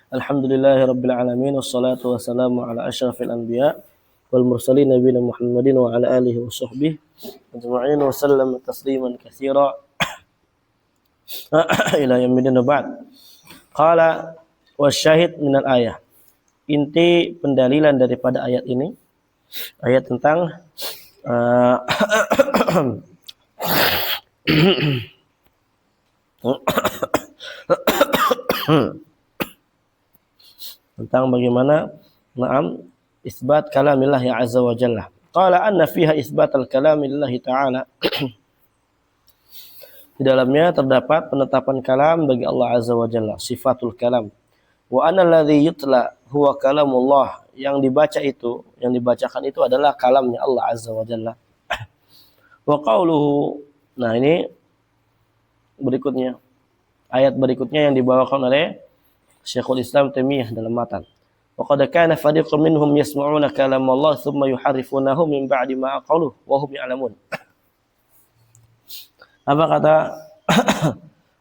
Alhamdulillahirabbil alamin wassalatu wassalamu ala asyrafil anbiya wal mursalin nabiyina Muhammadin wa ala alihi wa sahbihi ajma'in wa sallam tasliman katsira ila yaumil ba'd. Qala wasyahid minal ayah. Inti pendalilan daripada ayat ini, ayat tentang tentang bagaimana isbat kalamillah ya azza wa jalla. Qala anna fiha isbatal kalamillah ta'ala. Di dalamnya terdapat penetapan kalam bagi Allah azza wa jalla, sifatul kalam. Wa anna alladhi yutla huwa kalamullah, yang dibaca itu, yang dibacakan itu adalah kalamnya Allah azza wa jalla. Wa qawluhu, nah ini berikutnya, ayat berikutnya yang dibawakan oleh Syekhul Islam Taimiyah dalam matan. Wa qad kana fariqun minhum yasma'una kalam Allah thumma yuharrifunahu min ba'di ma aqaluhu wa hum ya'lamun. Apa kata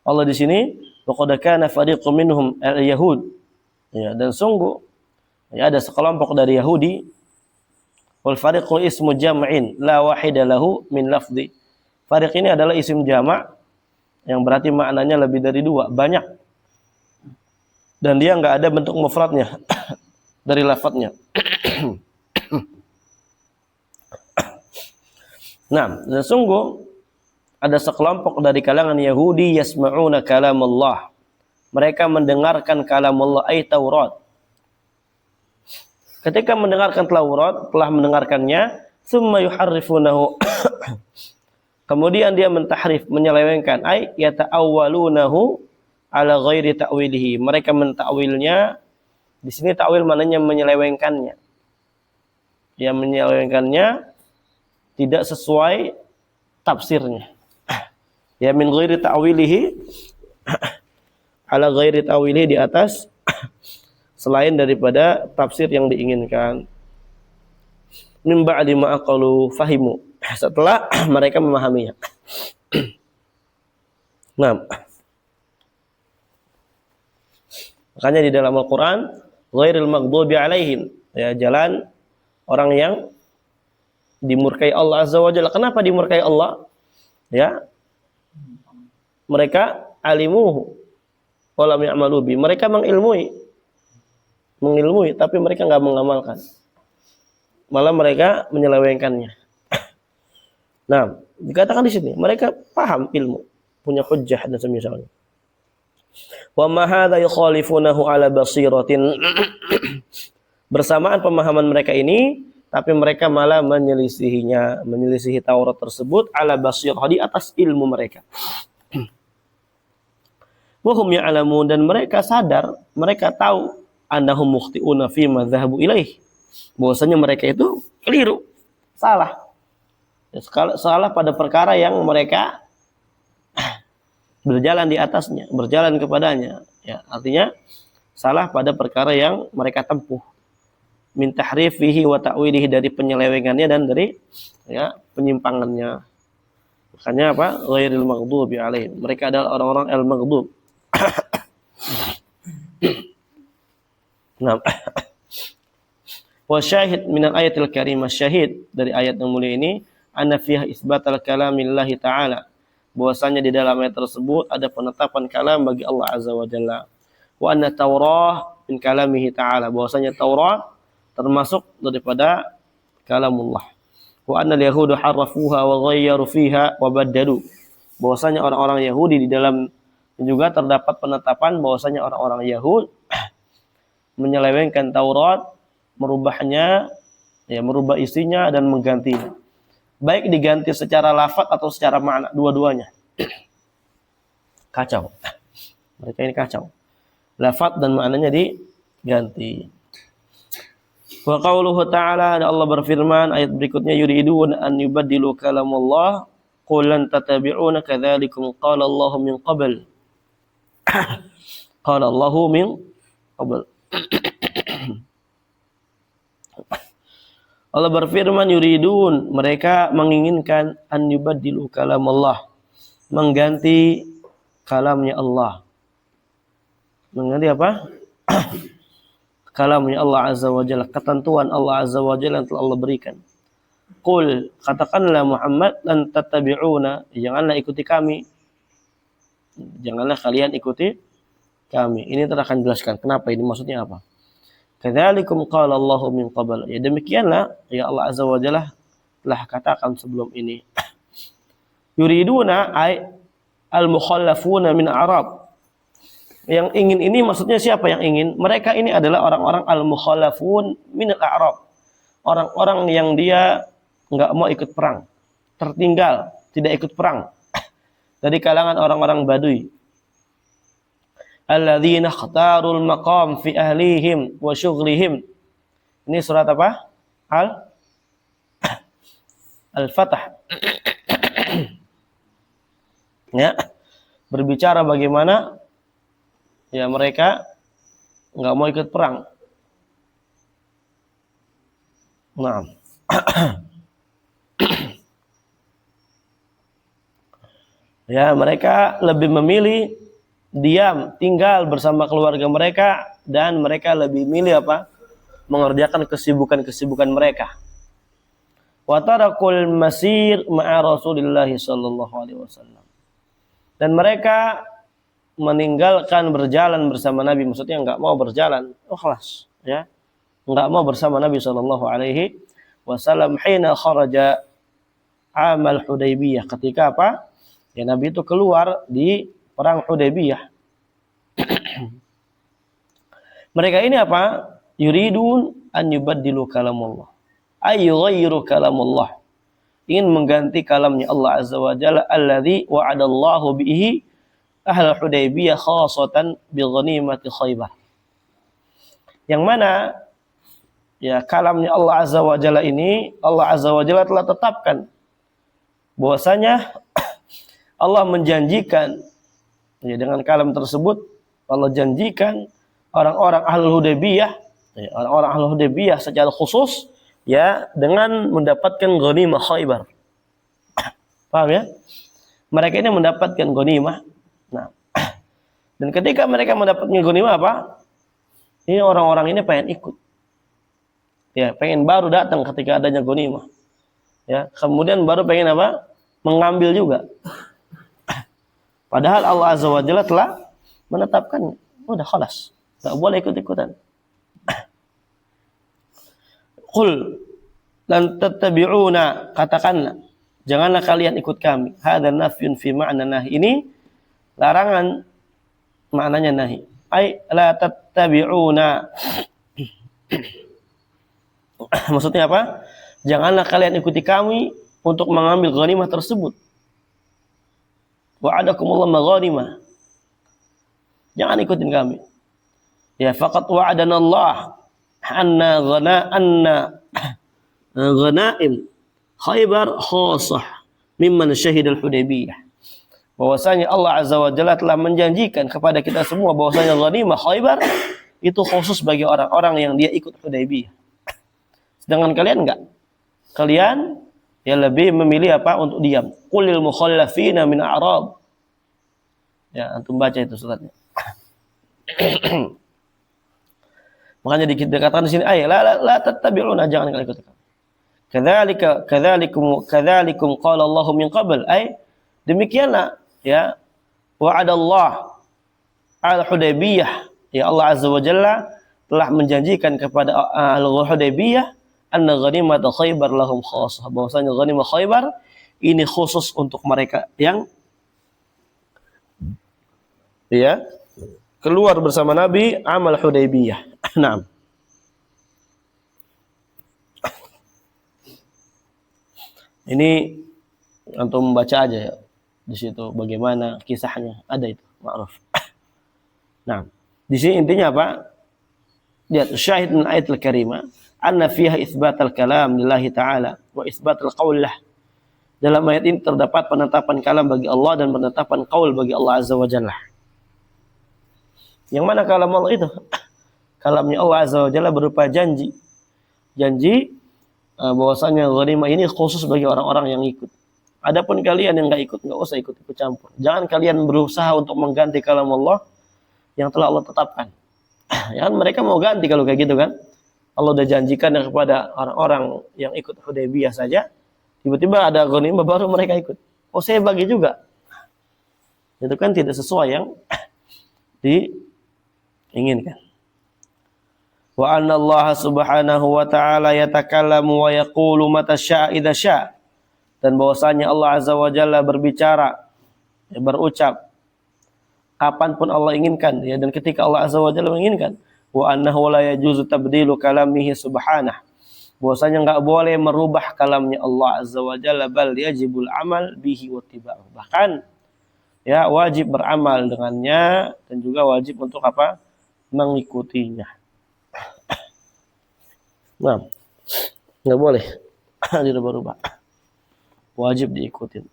Allah di sini? Wa qad kana fariqun minhum al-yahud. Ya, dan sungguh ya, ada sekelompok dari Yahudi. Wal fariqu ismu jam'in la wahida lahu min lafzi. Fariq ini adalah isim jamak yang berarti maknanya lebih dari dua, banyak. Dan dia enggak ada bentuk mufradnya dari lafadznya. Nah, dan sungguh ada sekelompok dari kalangan Yahudi yasma'una kalam Allah. Mereka mendengarkan kalam Allah ay Taurat. Ketika mendengarkan Taurat, telah mendengarkannya, summa yuharrifunahu. Kemudian dia mentahrif, menyelewengkan, ay yata'awwalunahu ala ghairi ta'wilihi. Mereka mentakwilnya, di sini takwil maknanya menyelewengkannya. Dia menyelewengkannya tidak sesuai tafsirnya. Ya min ghairi ta'wilihi ala ghairi ta'wilihi, di atas selain daripada tafsir yang diinginkan. Min ba'di ma aqalu fahimu, setelah mereka memahaminya. Nah, makanya di dalam Al-Quran ghairil maghdubi alaihim, ya, jalan orang yang dimurkai Allah azza wa jalla. Kenapa dimurkai Allah? Ya, mereka alimuhu walam ya'malu bi. Mereka mengilmui tapi mereka enggak mengamalkan. Malah mereka menyelewengkannya. Nah, dikatakan di sini mereka paham ilmu, punya hujjah dan semisalnya. Wa ma hadza yukhalifunahu ala basiratin. Bersamaan pemahaman mereka ini, tapi mereka malah menyelisihinya, menyelisihi Taurat tersebut ala basirah, di atas ilmu mereka. Wa hum ya'lamun, dan mereka sadar, mereka tahu annahum mukhti'una fi ma dhahabu ilaih, bahwasanya mereka itu keliru, salah. Salah pada perkara yang mereka berjalan di atasnya, berjalan kepadanya, ya, artinya salah pada perkara yang mereka tempuh, min tahrifihi wa ta'wilihi, dari penyelewengannya dan dari, ya, penyimpangannya. Makanya apa? Ghairil maghdubi alaihim, mereka adalah orang-orang al-maghdub. Nah, wa syahid min al-ayatil karimah, syahid dari ayat yang mulia ini, anna fiha isbatal kalamillahi ta'ala, bahwasanya di dalam ayat tersebut ada penetapan kalam bagi Allah azza wa jalla. Wa anna Taurah min kalamihi ta'ala, bahwasanya Taurat termasuk daripada kalamullah. Wa anna al-yahudu harrafuha wa ghayyaru fiha wa baddalu, bahwasanya orang-orang Yahudi di dalam juga terdapat penetapan bahwasanya orang-orang Yahud menyelewengkan Taurat, merubahnya, ya, merubah isinya dan menggantinya. Baik diganti secara lafaz atau secara makna, dua-duanya. Kacau. Mereka ini kacau. Lafaz dan maknanya diganti. Wa qauluhu ta'ala, Allah berfirman ayat berikutnya, yuridun an yubaddilu kalamullah qul lan tatabi'una kadzalikum qala Allahu min qabl. Qala Allahu min qabl. Allah berfirman yuridun, mereka menginginkan an yubaddilu kalam Allah, mengganti kalamnya Allah. Mengganti apa? kalamnya Allah Azza wa Jalla, ketentuan Allah Azza wa Jalla yang telah Allah berikan. Qul, katakanlah Muhammad, lan tattabi'una, janganlah ikuti kami. Janganlah kalian ikuti kami. Ini telah akan jelaskan kenapa ini, maksudnya apa. Kadzalikum qala Allahu min qabl. Ya demikianlah ya Allah Azza wa Jalla telah katakan sebelum ini. Yuriduna ay al-mukhallafuna min Arab. Yang ingin ini maksudnya siapa yang ingin? Mereka ini adalah orang-orang al-mukhallafun min al-Arab. Orang-orang yang dia enggak mau ikut perang, tertinggal, tidak ikut perang. Dari kalangan orang-orang Badui. Alladzina ikhtarul maqam fi ahlihim wa syughlihim. Ini surat apa? Al-Fatah. Ya, berbicara bagaimana ya mereka nggak mau ikut perang. Nah, ya mereka lebih memilih diam, tinggal bersama keluarga mereka, dan mereka lebih milih apa? Mengerjakan kesibukan-kesibukan mereka. Wa tarakul masir ma'a Rasulillah sallallahu alaihi wasallam. Dan mereka meninggalkan berjalan bersama Nabi, maksudnya enggak mau berjalan, ikhlas, ya. Enggak mau bersama Nabi sallallahu alaihi wasallam hina kharaja amal Hudaybiyah, ketika apa? Ya Nabi itu keluar di perang Hudaybiyah. Mereka ini apa? Yuridun an yubaddilu kalamullah. Ay yughayyiru kalamullah. Ingin mengganti kalamnya Allah Azza wa Jalla alladzi wa'adallahu bihi ahl Hudaybiyah khassatan bi ghanimati Khaibar. Yang mana ya kalamnya Allah Azza wa Jalla ini, Allah Azza wa Jalla telah tetapkan bahwasanya Allah menjanjikan ya, dengan kalam tersebut Allah janjikan orang-orang Ahlul Hudaybiyah, ya, orang-orang Ahlul Hudaybiyah secara khusus ya dengan mendapatkan ghanimah Khaibar. Paham ya? Mereka ini mendapatkan ghanimah. Nah, dan ketika mereka mendapatkan ghanimah apa? Ini orang-orang ini pengen ikut. Ya, pengen baru datang ketika adanya ghanimah. Ya, kemudian baru pengen apa? Mengambil juga. Padahal Allah Azza wa Jalla telah menetapkannya. Udah khalas. Enggak boleh ikut-ikutan. Qul lan tattabi'una, katakanlah janganlah kalian ikut kami. Hadza nafyun fi ma'na nahi. Ini larangan, maknanya nahi. Ai la tattabi'una. Maksudnya apa? Janganlah kalian ikuti kami untuk mengambil ghanimah tersebut. Wa'adakumullah maghanimah. Jangan ikutin kami. Ya faqat wa'adana Allah anna ghanaim Khaibar khassah mimman syahidal Hudaybiyah. Bahwasanya Allah Azza wa Jalla telah menjanjikan kepada kita semua bahwasanya ghanimah Khaibar itu khusus bagi orang-orang yang dia ikut Hudaybiyah. Sedangkan kalian enggak. Kalian ya lebih memilih apa? Untuk diam. Qulil mukhallafina min a'rab. Ya, antum baca itu suratnya. Makanya dikatakan di sini ay la tattabi'una, jangan kalian ikut kami. Kadzalikum qala Allahu min qabl, ay demikianlah ya wa'adallah al-Hudaybiyah, ya Allah Azza wa Jalla telah menjanjikan kepada al-Hudaybiyah anna ghanimata Khaibar lahum khassah, bahwasanya ghanimah Khaibar ini khusus untuk mereka yang ya keluar bersama Nabi amal Hudaybiyah. Naam. Ini antum membaca aja ya di situ bagaimana kisahnya, ada itu ma'ruf. Nah, di sini intinya apa? Lihat syahid min ayatul karimah anna fiha itsbatal kalam lillahi ta'ala wa itsbatul qaul lah. Dalam ayat ini terdapat penetapan kalam bagi Allah dan penetapan qaul bagi Allah Azza wa Jalla. Yang mana kalam Allah itu? Kalamnya Allah Azza wa Jalla berupa janji. Janji bahwasanya ghanimah ini khusus bagi orang-orang yang ikut. Adapun kalian yang enggak ikut, enggak usah ikut campur. Jangan kalian berusaha untuk mengganti kalam Allah yang telah Allah tetapkan. Ya kan mereka mau ganti kalau kayak gitu kan. Allah udah janjikan kepada orang-orang yang ikut Hudaybiyah saja, tiba-tiba ada ghanimah baru mereka ikut. Oh saya bagi juga. Itu kan tidak sesuai yang diinginkan. Wa anna Allah subhanahu wa ta'ala yatakallamu wa yaqulu mata sya'a idza sya'a. Dan bahwasanya Allah azza wa jalla berbicara, berucap kapanpun Allah inginkan, ya, dan ketika Allah azza wa jalla menginginkan. Wa annahu la yajuzu tabdilu kalamihi subhanahu. Bahwasanya enggak boleh merubah kalamnya Allah azza wa jalla, bal yajibul amal bihi wa tiba'u. Bahkan ya wajib beramal dengannya dan juga wajib untuk apa? Mengikutinya. Nah, nggak boleh dirubah-rubah. Wajib diikutin.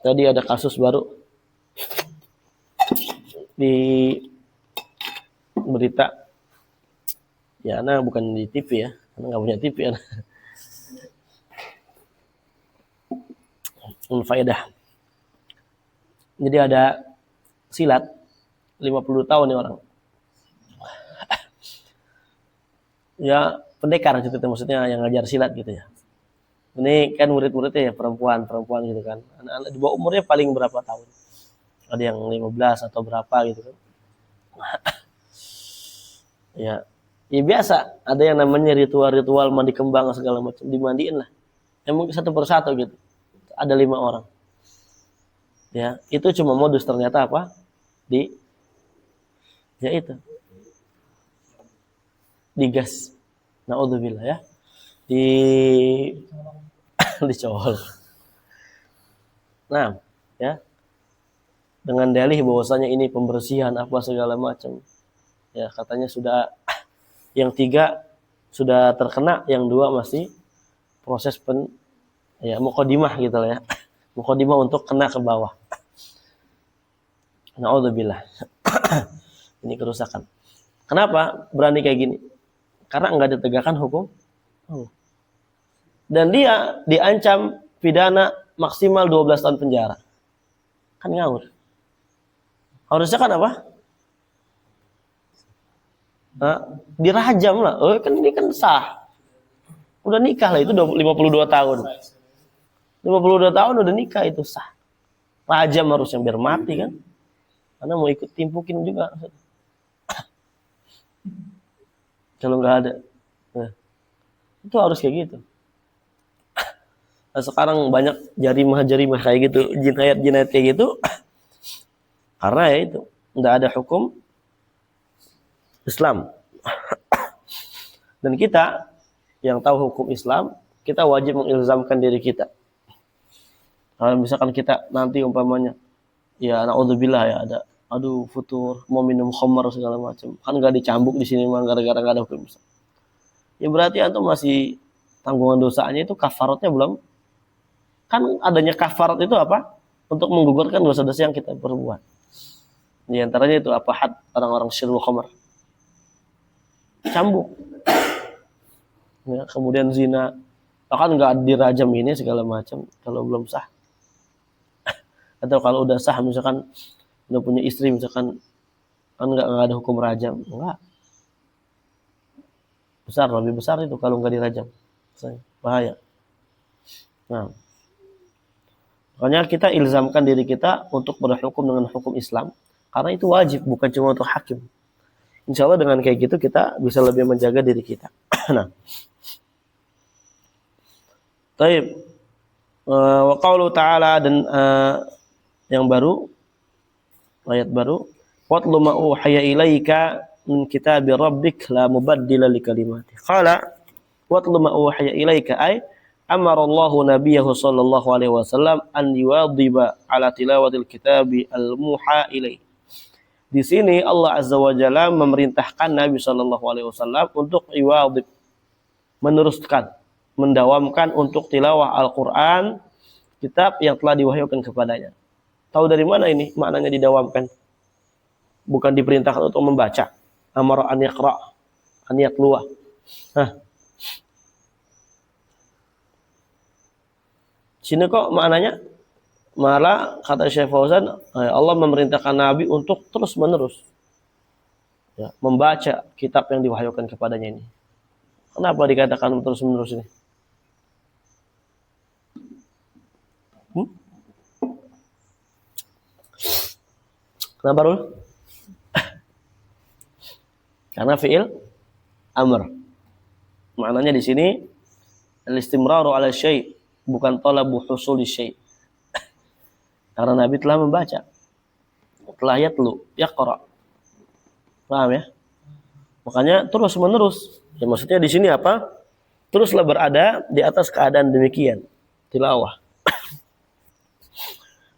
Tadi ada kasus baru di berita. Ya, nah bukan di TV ya. Karena nggak punya TV ya. Unfaedah. Jadi ada silat 50 tahun nih orang. Ya, pendekar gitu maksudnya yang ngajar silat gitu ya. Ini kan murid-muridnya ya perempuan gitu kan. Anak-anak di bawah umurnya paling berapa tahun? Ada yang 15 atau berapa gitu kan. Ya. Ya biasa, ada yang namanya ritual-ritual mandi kembang segala macam, dimandiin lah. Ya mungkin satu persatu gitu. Ada 5 orang. Ya, itu cuma modus, ternyata apa? Ya itu. Digas. Naudzubillah ya. Dicolok. Nah, ya. Dengan dalih bahwasanya ini pembersihan apa segala macam. Ya, katanya sudah yang 3 sudah terkena, yang 2 masih proses mukadimah gitu lah ya. Mukadimah untuk kena ke bawah. Naudzubillah. Ini kerusakan. Kenapa berani kayak gini? Karena enggak ditegakkan hukum. Dan dia diancam pidana maksimal 12 tahun penjara. Kan ngawur. Harusnya kan apa? Dirajam lah. Oh, kan ini kan sah. Udah nikah lah, itu 52 tahun. 52 tahun udah nikah, itu sah. Rajam harusnya biar mati kan. Karena mau ikut timpukin juga. Kalau nggak ada. Nah, itu harus kayak gitu. Nah, sekarang banyak jarimah-jarimah kayak gitu. Jinayat-jinayat kayak gitu. Karena ya itu. Nggak ada hukum Islam. Dan kita yang tahu hukum Islam, kita wajib mengilzamkan diri kita. Kalau misalkan kita nanti umpamanya, ya naudzubillah ya ada, aduh futur mau minum khamar segala macam, kan nggak dicambuk di sini mah gara-gara nggak ada hukum Islam. Ya berarti antum masih tanggungan dosanya itu kafaratnya belum. Kan adanya kafarat itu apa? Untuk menggugurkan dosa-dosa yang kita perbuat. Di antaranya itu apa? Had orang-orang syirul khamar. Cambuk. Ya, kemudian zina. Bahkan nggak dirajam ini segala macam kalau belum sah. Atau kalau udah sah misalkan udah punya istri misalkan, kan nggak ada hukum rajam, enggak. Lebih besar itu kalau nggak dirajam. Bahaya. Nah, makanya kita ilzamkan diri kita untuk berhukum dengan hukum Islam, karena itu wajib, bukan cuma untuk hakim. Insya Allah dengan kayak gitu kita bisa lebih menjaga diri kita. Nah, taib. Wa qaulu ta'ala, dan yang baru, ayat baru, watlu ma uhiya ilaika min kitabi rabbik la mubaddila li kalimati. Qala watlu ma uhiya ilaika ay amara Allahu nabiyahu sallallahu alaihi wasallam an yuwadhiba ala tilawatil kitabi al-muha ilai. Di sini Allah azza wa jalla memerintahkan Nabi sallallahu alaihi wasallam untuk yuwadhib, meneruskan, mendawamkan untuk tilawah Al-Qur'an, kitab yang telah diwahyukan kepadanya. Tahu dari mana ini maknanya didawamkan? Bukan diperintahkan untuk membaca. Amara an yaqra, an yatluwa. Sini kok maknanya malah kata Syekh Fauzan, Allah memerintahkan Nabi untuk terus menerus ya, membaca kitab yang diwahyukan kepadanya ini. Kenapa dikatakan terus menerus ini? Kenapa Rul? Karena fi'il amr. Maknanya di sini al-istimraru ala syai', bukan talabu husuli syai'. Karena Nabi telah membaca. Telah yatlu, yaqra. Paham ya? Makanya terus menerus. Ya, maksudnya di sini apa? Teruslah berada di atas keadaan demikian. Tilawah.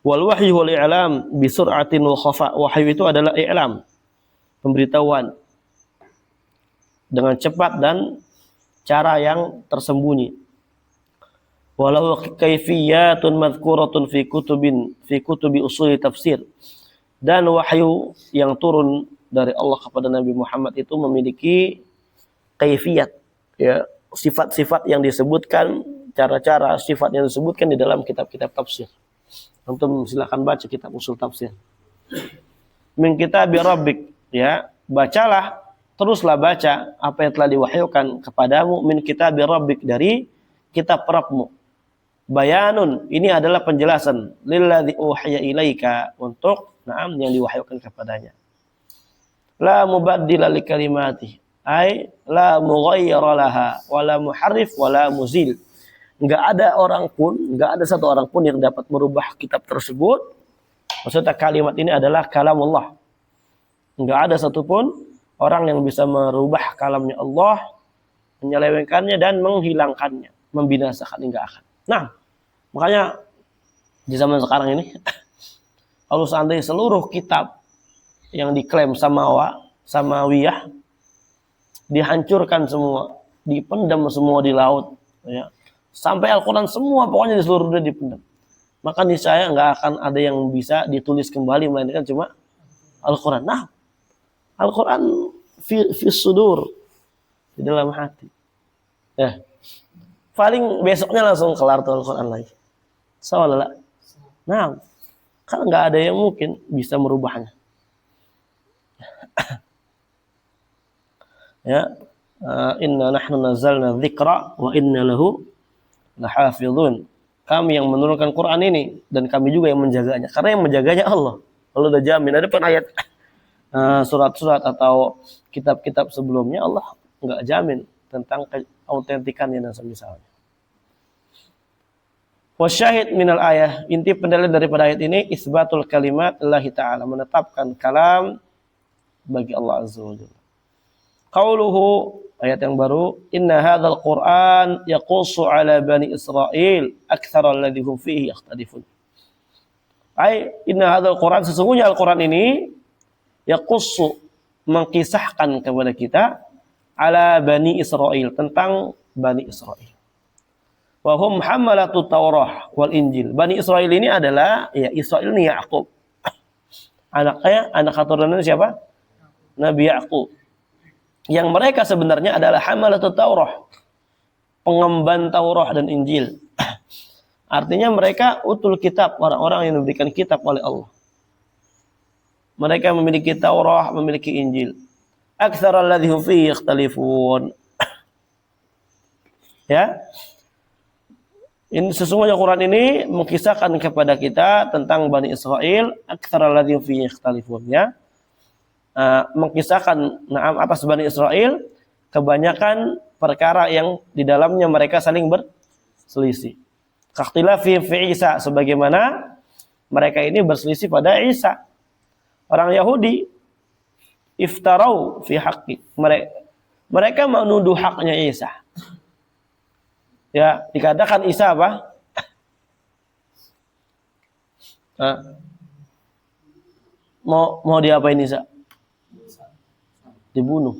Wal wahyu wal i'lam bi sur'atin wa khafa. Wahyu itu adalah i'lam, pemberitahuan dengan cepat dan cara yang tersembunyi. Walau kaifiyatun madhkuratun fi kutubi usul tafsir. Dan wahyu yang turun dari Allah kepada Nabi Muhammad itu memiliki kaifiyat, ya, sifat-sifat yang disebutkan, cara-cara sifat yang disebutkan di dalam kitab-kitab tafsir. Antum silakan baca kitab usul tafsir. Min kitabi rabbik, ya, bacalah, teruslah baca apa yang telah diwahyukan kepadamu min kitabi rabbik, dari kitab Rabbmu. Bayanun, ini adalah penjelasan, lilladzi uhiya ilaika, untuk yang diwahyukan kepadanya. La mubaddila li kalimati, ai la mughayyira laha wala muharrif wala muzil. Enggak ada orang pun, enggak ada satu orang pun yang dapat merubah kitab tersebut. Maksudnya kalimat ini adalah kalamullah. Enggak ada satupun orang yang bisa merubah kalamnya Allah, menyelewengkannya dan menghilangkannya, membinasakan, enggak akan. Nah, makanya di zaman sekarang ini kalau seandainya seluruh kitab yang diklaim samawiyah dihancurkan semua, dipendam semua di laut, ya. Sampai Al-Quran semua pokoknya di seluruh dunia dipendam. Maka niscaya nggak akan ada yang bisa ditulis kembali melainkan cuma Al-Quran. Nah, Al-Quran fi sudur, di dalam hati. Ya. Paling besoknya langsung kelar tuh Al-Quran lagi. Soalnya, nah, kan nggak ada yang mungkin bisa merubahnya. Ya, inna nahnu nazzalna dzikra wa inna lahu lahafizun. Kami yang menurunkan Quran ini dan kami juga yang menjaganya. Karena yang menjaganya Allah. Allah udah jamin. Ada pun ayat surat-surat atau kitab-kitab sebelumnya Allah nggak jamin tentang autentikannya dan semisalnya. Wasyahid minal ayah, inti pendalilan daripada ayat ini isbatul kalimat Allah Ta'ala, menetapkan kalam bagi Allah Azza wa Jalla. Qauluhu, ayat yang baru, inna hadzal Qur'an yaqussu ala bani Israil aktsara alladzi hum fihi yakhtalifun. Ai inna hadzal Qur'an, sesungguhnya Al-Qur'an ini yaqussu, mengkisahkan kepada kita, ala bani Israil, tentang bani Israil. Wa hum hamalatu Taurah wal Injil. Bani Israil ini adalah, ya, Israil ini Yaqub. Anak keturunan siapa? Nabi Yaqub. Yang mereka sebenarnya adalah hamalatu Taurah, pengemban Taurah dan Injil. Artinya mereka utul kitab, orang-orang yang diberikan kitab oleh Allah. Mereka memiliki Taurah, memiliki Injil. Aktsara alladzi hum fihi yakhtalifun. Ya. Ini sesungguhnya Quran ini mengkisahkan kepada kita tentang Bani Israel, aktsara alladzi hum fihi yakhtalifun, ya. Mengkisahkan atas Bani Israel kebanyakan perkara yang di dalamnya mereka saling berselisih. Kakhtilafi fi Isa, sebagaimana mereka ini berselisih pada Isa. Orang Yahudi iftarau fi haqqi, mereka menuduh haknya Isa. Ya, dikatakan Isa apa? Mau diapain Isa? Dibunuh.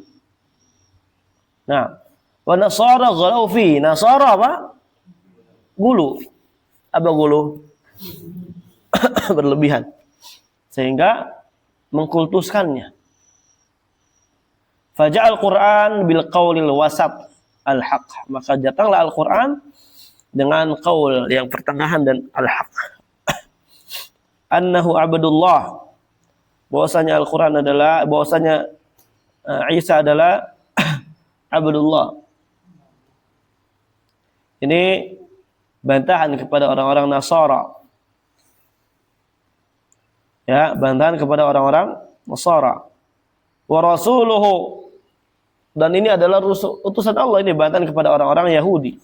Nah, wa nasara ghalau fi, nasara apa? Gulu. Apa gulu? Berlebihan. Sehingga mengkultuskannya. Faja'al Qur'an bil qaulil wasat al-haq. Maka datanglah Al-Quran dengan qaul yang pertengahan dan al-haq. Annahu abdullah, bahwasanya Al-Qur'an adalah, bahwasanya Isa adalah abdullah. Ini bantahan kepada orang-orang Nasara. Ya, bantahan kepada orang-orang Nasara. Wa rasuluhu, dan ini adalah utusan Allah, ini bantahan kepada orang-orang Yahudi.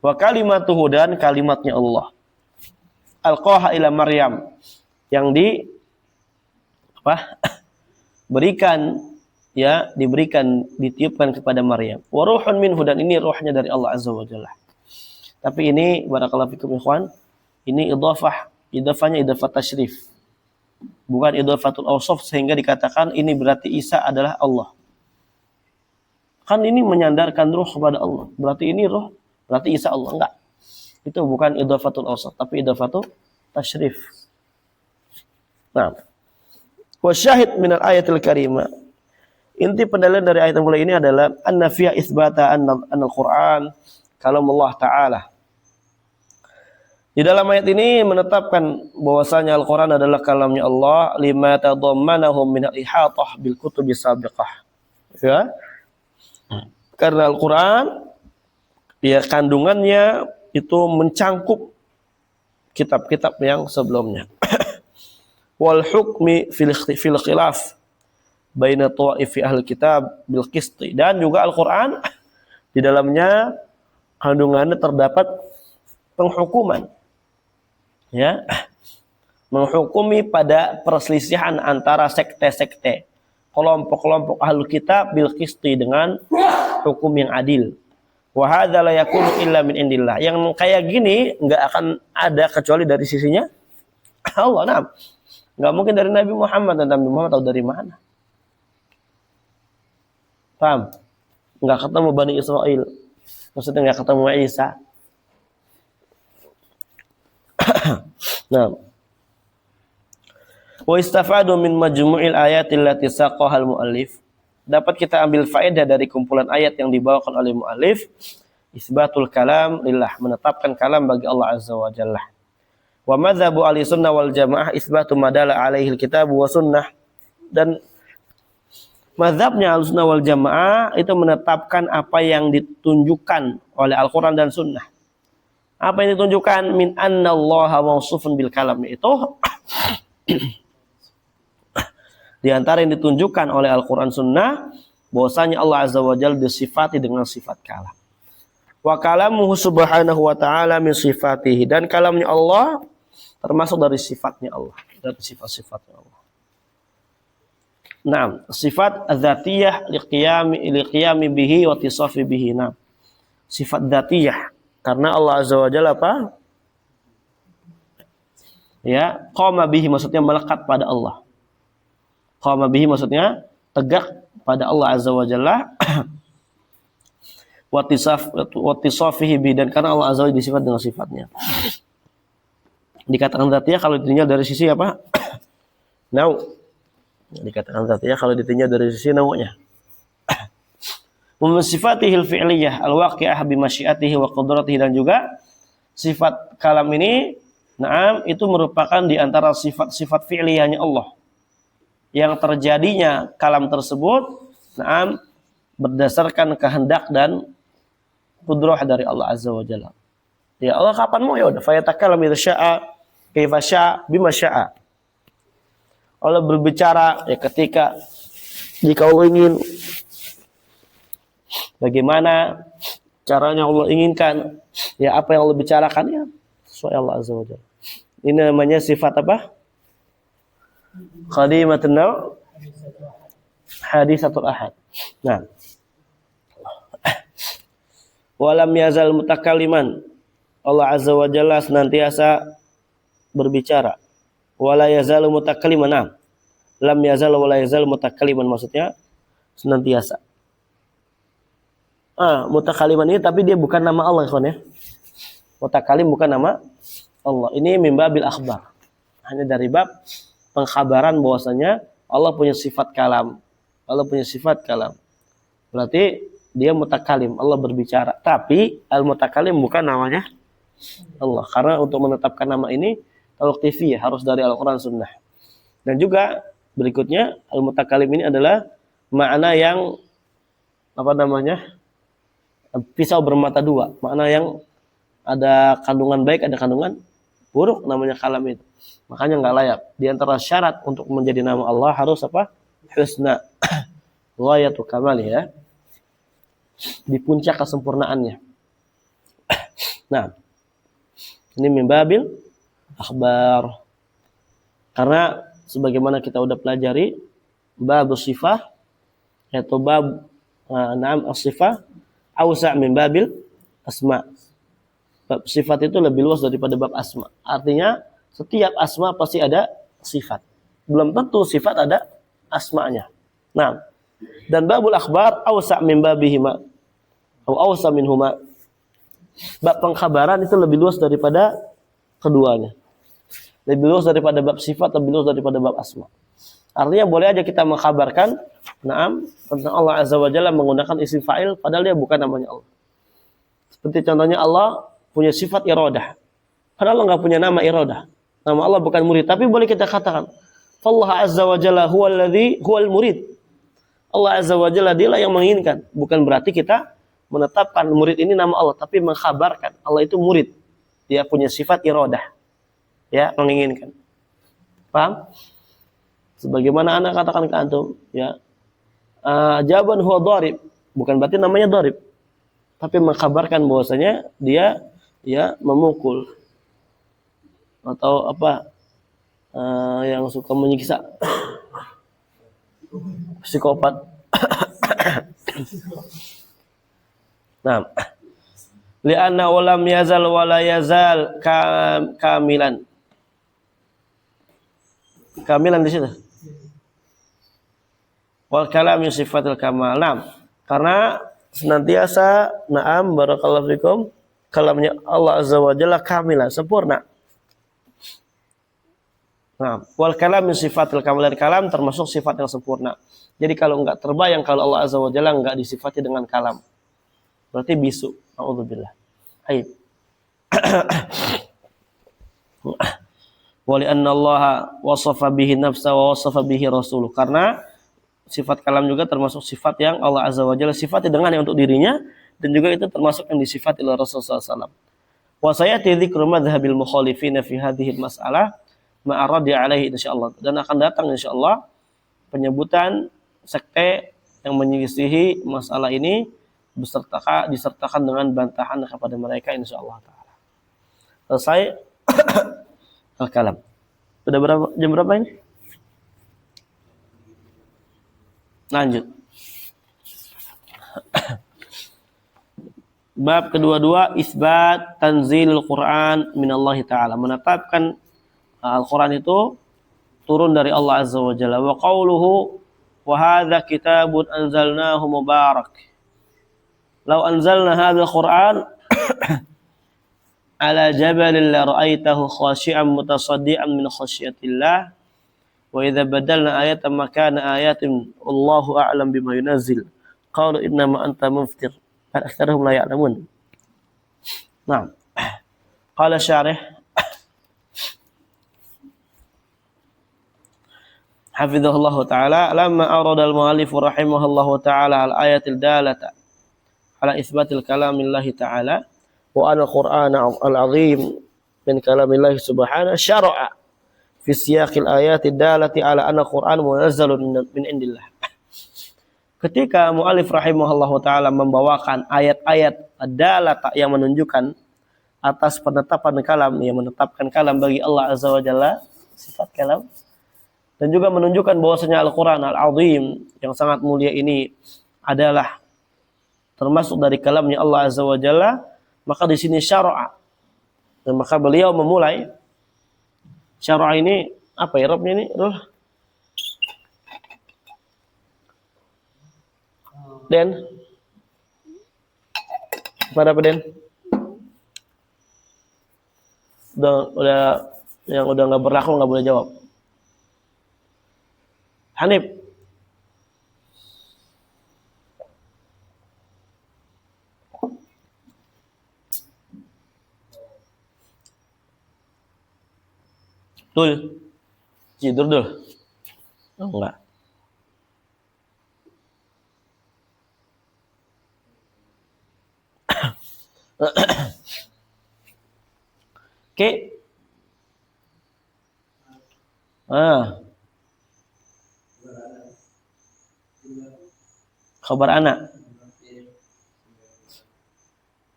Wa kalimatuhu, dan kalimatnya Allah. Alqaha ila Maryam, yang ditiupkan kepada Maryam. Wa ruhun minhu, dan ini ruhnya dari Allah Azza wa Jalla. Tapi ini barakallahu fikum ikhwan, ini idafahnya idafah tasyrif, bukan idafatul awsaf, sehingga dikatakan ini berarti Isa adalah Allah. Kan ini menyandarkan ruh kepada Allah, berarti ini ruh, berarti Isa Allah. Enggak. Itu bukan idafatul awsaf, tapi idafatul tasyrif. Nah, wa syahid min al-ayatil karimah. Inti pendalilan dari ayat yang mulai ini adalah anna fiha itsbata anna al-Qur'an kalamullah ta'ala. Di dalam ayat ini menetapkan bahwasanya Al-Qur'an adalah kalamnya Allah, lima tadammanahu min al-ihatah bil kutubi sabiqah. Ya. Karena Al-Qur'an, ya, kandungannya itu mencangkup kitab-kitab yang sebelumnya. Wal hukmi fil khilaf baina ta'ifi ahli kitab bil qisti, dan juga Al-Qur'an di dalamnya kandungannya terdapat penghukuman, ya, menghukumi pada perselisihan antara sekte-sekte, kelompok-kelompok ahli kitab bil qisti, dengan hukum yang adil. Wa hadza la yakunu illa min indillah. Yang kayak gini enggak akan ada kecuali dari sisinya Allah. Nah, enggak mungkin dari Nabi Muhammad, dan Nabi Muhammad tahu dari mana? Paham? Enggak ketemu Bani Israel. Maksudnya enggak ketemu Isa. Nah. Wa istafadu min majmu'il ayati allati saqaha al-muallif. Dapat kita ambil faedah dari kumpulan ayat yang dibawakan oleh muallif, isbatul kalam lillah, menetapkan kalam bagi Allah Azza wa Jalla. Wa madzhabu ahli sunnah wal jamaah isbatu madala alaihi alkitab wa sunnah, dan mazhabnya ahli sunnah wal jamaah itu menetapkan apa yang ditunjukkan oleh Al-Qur'an dan sunnah. Apa yang ditunjukkan? Min annallaha mausufun bil kalam, itu di antara yang ditunjukkan oleh Al-Quran Sunnah, bahwasanya Allah Azza wa Jalla disifati dengan sifat kalam. Wa kalamuhu subhanahu wa ta'ala min sifatihi, dan kalamnya Allah termasuk dari sifatnya Allah, dari sifat-sifatnya Allah. Nah, sifat dzatiyah liqiyami bihi wa tisafi bihi. Nah, sifat dzatiyah karena Allah Azza wa Jalla apa? Ya, qama bihi maksudnya melekat pada Allah. Qama bihi maksudnya tegak pada Allah Azza wa Jalla. Wa tisafihi bihi, dan karena Allah Azza wa Jalla disifat dengan sifatnya. Dikatakan dzatiyah kalau ditinjau dari sisi apa? Nau. Dikatakan dzatiyah kalau ditinjau dari sisi nau'nya. Wa sifatihil fi'liyah al-waqi'ah bi masyiatihi wa qudratihi, dan juga sifat kalam ini, na'am, itu merupakan di antara sifat-sifat fi'liyahnya Allah, yang terjadinya kalam tersebut, na'am, berdasarkan kehendak dan qudrah dari Allah Azza wa Jalla. Ya Allah kapan mau, ya udah, fa yatakalam idza syaa kaifa syaa bima syaa. Allah berbicara ya ketika jika Allah ingin, bagaimana caranya Allah inginkan, ya apa yang Allah bicarakan ya sesuai Allah Azza wa Jalla. Ini namanya sifat apa? Qadimatun naw' hadisatul ahad. Nah, walam yazal mutakalliman, Allah Azza wa Jalla senantiasa berbicara. Wala yazalu mutakalliman. Nah, lam yazal wala yazal mutakalliman maksudnya senantiasa. Mutakalliman ini tapi dia bukan nama Allah, kawan ya. Mutakallim bukan nama Allah. Ini min babil akhbar. Hanya dari bab pengkhabaran bahwasanya Allah punya sifat kalam. Allah punya sifat kalam. Berarti dia mutakalim, Allah berbicara. Tapi al-mutakalim bukan namanya Allah. Karena untuk menetapkan nama ini tauqifiyah, harus dari Al-Quran Sunnah. Dan juga berikutnya al-mutakalim ini adalah makna yang pisau bermata dua. Makna yang ada kandungan baik, ada kandungan buruk, namanya kalam itu. Makanya nggak layak. Di antara syarat untuk menjadi nama Allah harus apa? Husna. Ghayatu kamali, ya. Di puncak kesempurnaannya. Nah, ini min babil akhbar. Karena sebagaimana kita udah pelajari bab sifah, yaitu bab na'am as-sifah awsa' min babil asma. Bab sifat itu lebih luas daripada bab asma. Artinya setiap asma pasti ada sifat. Belum tentu sifat ada asmanya. Nah, dan babul akhbar awsa' min babihima atau awsa' minhuma. Bab pengkhabaran itu lebih luas daripada keduanya. Lebih luas daripada bab sifat, lebih luas daripada bab asma. Artinya boleh aja kita mengkhabarkan tentang Allah Azza wa Jalla menggunakan isim fa'il padahal dia bukan namanya Allah. Seperti contohnya Allah punya sifat iradah. Padahal Allah enggak punya nama iradah. Nama Allah bukan murid, tapi boleh kita katakan Allah Azza wa Jalla huwal murid. Allah Azza wa Jalla dialah yang menginginkan. Bukan berarti kita menetapkan murid ini nama Allah, tapi mengkhabarkan Allah itu murid. Dia punya sifat iradah. Ya, menginginkan. Paham? Sebagaimana anak katakan ke antum, ya. Jawaban huwa dharib, bukan berarti namanya dharib. Tapi mengkhabarkan bahwasanya dia memukul atau yang suka menyiksa. Psikopat. Nah, li'anna ulam yazal wa la yazal kamilan. Kamilan di situ. Wal kalam min sifatil kamal. Nah, karena senantiasa barakallahu fikum kalamnya Allah Azza wa Jalla kamilan, sempurna. Nah, wal kalam min sifatil kamal, dan kalam termasuk sifat yang sempurna. Jadi kalau enggak terbayang kalau Allah Azza wa Jalla enggak disifati dengan kalam, berarti bisu. A'udzubillah. Aib. Wa li anna Allah wasafa bihi nafsa wa wasafa bihi rasuluh. Karena sifat kalam juga termasuk sifat yang Allah Azza wa Jalla sifati dengannya untuk dirinya, dan juga itu termasuk yang disifati oleh Rasulullah SAW. Wa sayati dzikru madhhabil mukhalifin fi hadhihi al-mas'alah ma aradi alaihi insyaallah. Dan akan datang insyaallah penyebutan sekte yang menyelisihi masalah ini disertakan dengan bantahan kepada mereka insyaallah taala. Selesai al-kalam. Sudah jam berapa ini? Lanjut. Bab kedua-dua, isbat tanzilul Quran minallahi ta'ala. Menetapkan Al-Quran itu turun dari Allah Azza wa Jalla. Wa qawluhu wa hadha kitabun anzalnahu mubarak. Lau anzalna hadha Al-Quran ala jabalin la ra'aitahu khashi'an mutasaddian min khasyiatillah. Wa idza badalna ayatan makana ayatin wallahu a'lam bima yunazil qalu innama anta muftir aktsaruhum la ya'lamun. Naam. Qala syarih hafizahullah taala lamma arada al-mu'allif rahimahullah taala al-ayatil dalata ala itsbatil kalamillah taala wa al-Qur'an al-'azim min kalamillah subhanahu syara'a fi siyaqil ayati dalati ala anna Qur'an munazzalun min indillah. Ketika mu'allif rahimahullahu taala membawakan ayat-ayat dalata yang menunjukkan atas penetapan kalam, yang menetapkan kalam bagi Allah Azza wa Jalla, sifat kalam, dan juga menunjukkan bahwasanya Al-Qur'an al-'azim yang sangat mulia ini adalah termasuk dari kalamnya Allah Azza wa Jalla, maka di sini syara'a. Dan maka beliau memulai syara'a ini apa ya Robnya ini? Den? Pada apa Den? Udah yang udah nggak berlaku nggak boleh jawab. Hanif. Tul. Tidur dulu. Oh, enggak. Oke. Khabar anak.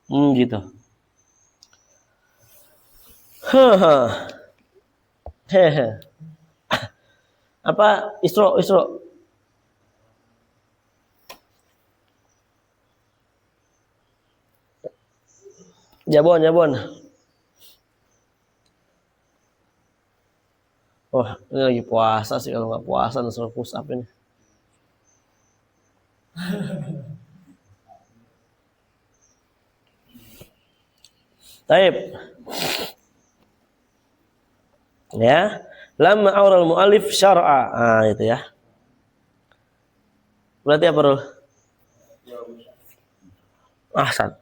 Gitu. Hehe. Apa Isra? Jabon. Wah, ini lagi puasa sih, kalau nggak puasa langsung push up ini. Taib. Ya. Lamma aural mu'allif syar'a. Itu ya. Berarti apa, Rul? Ahsan.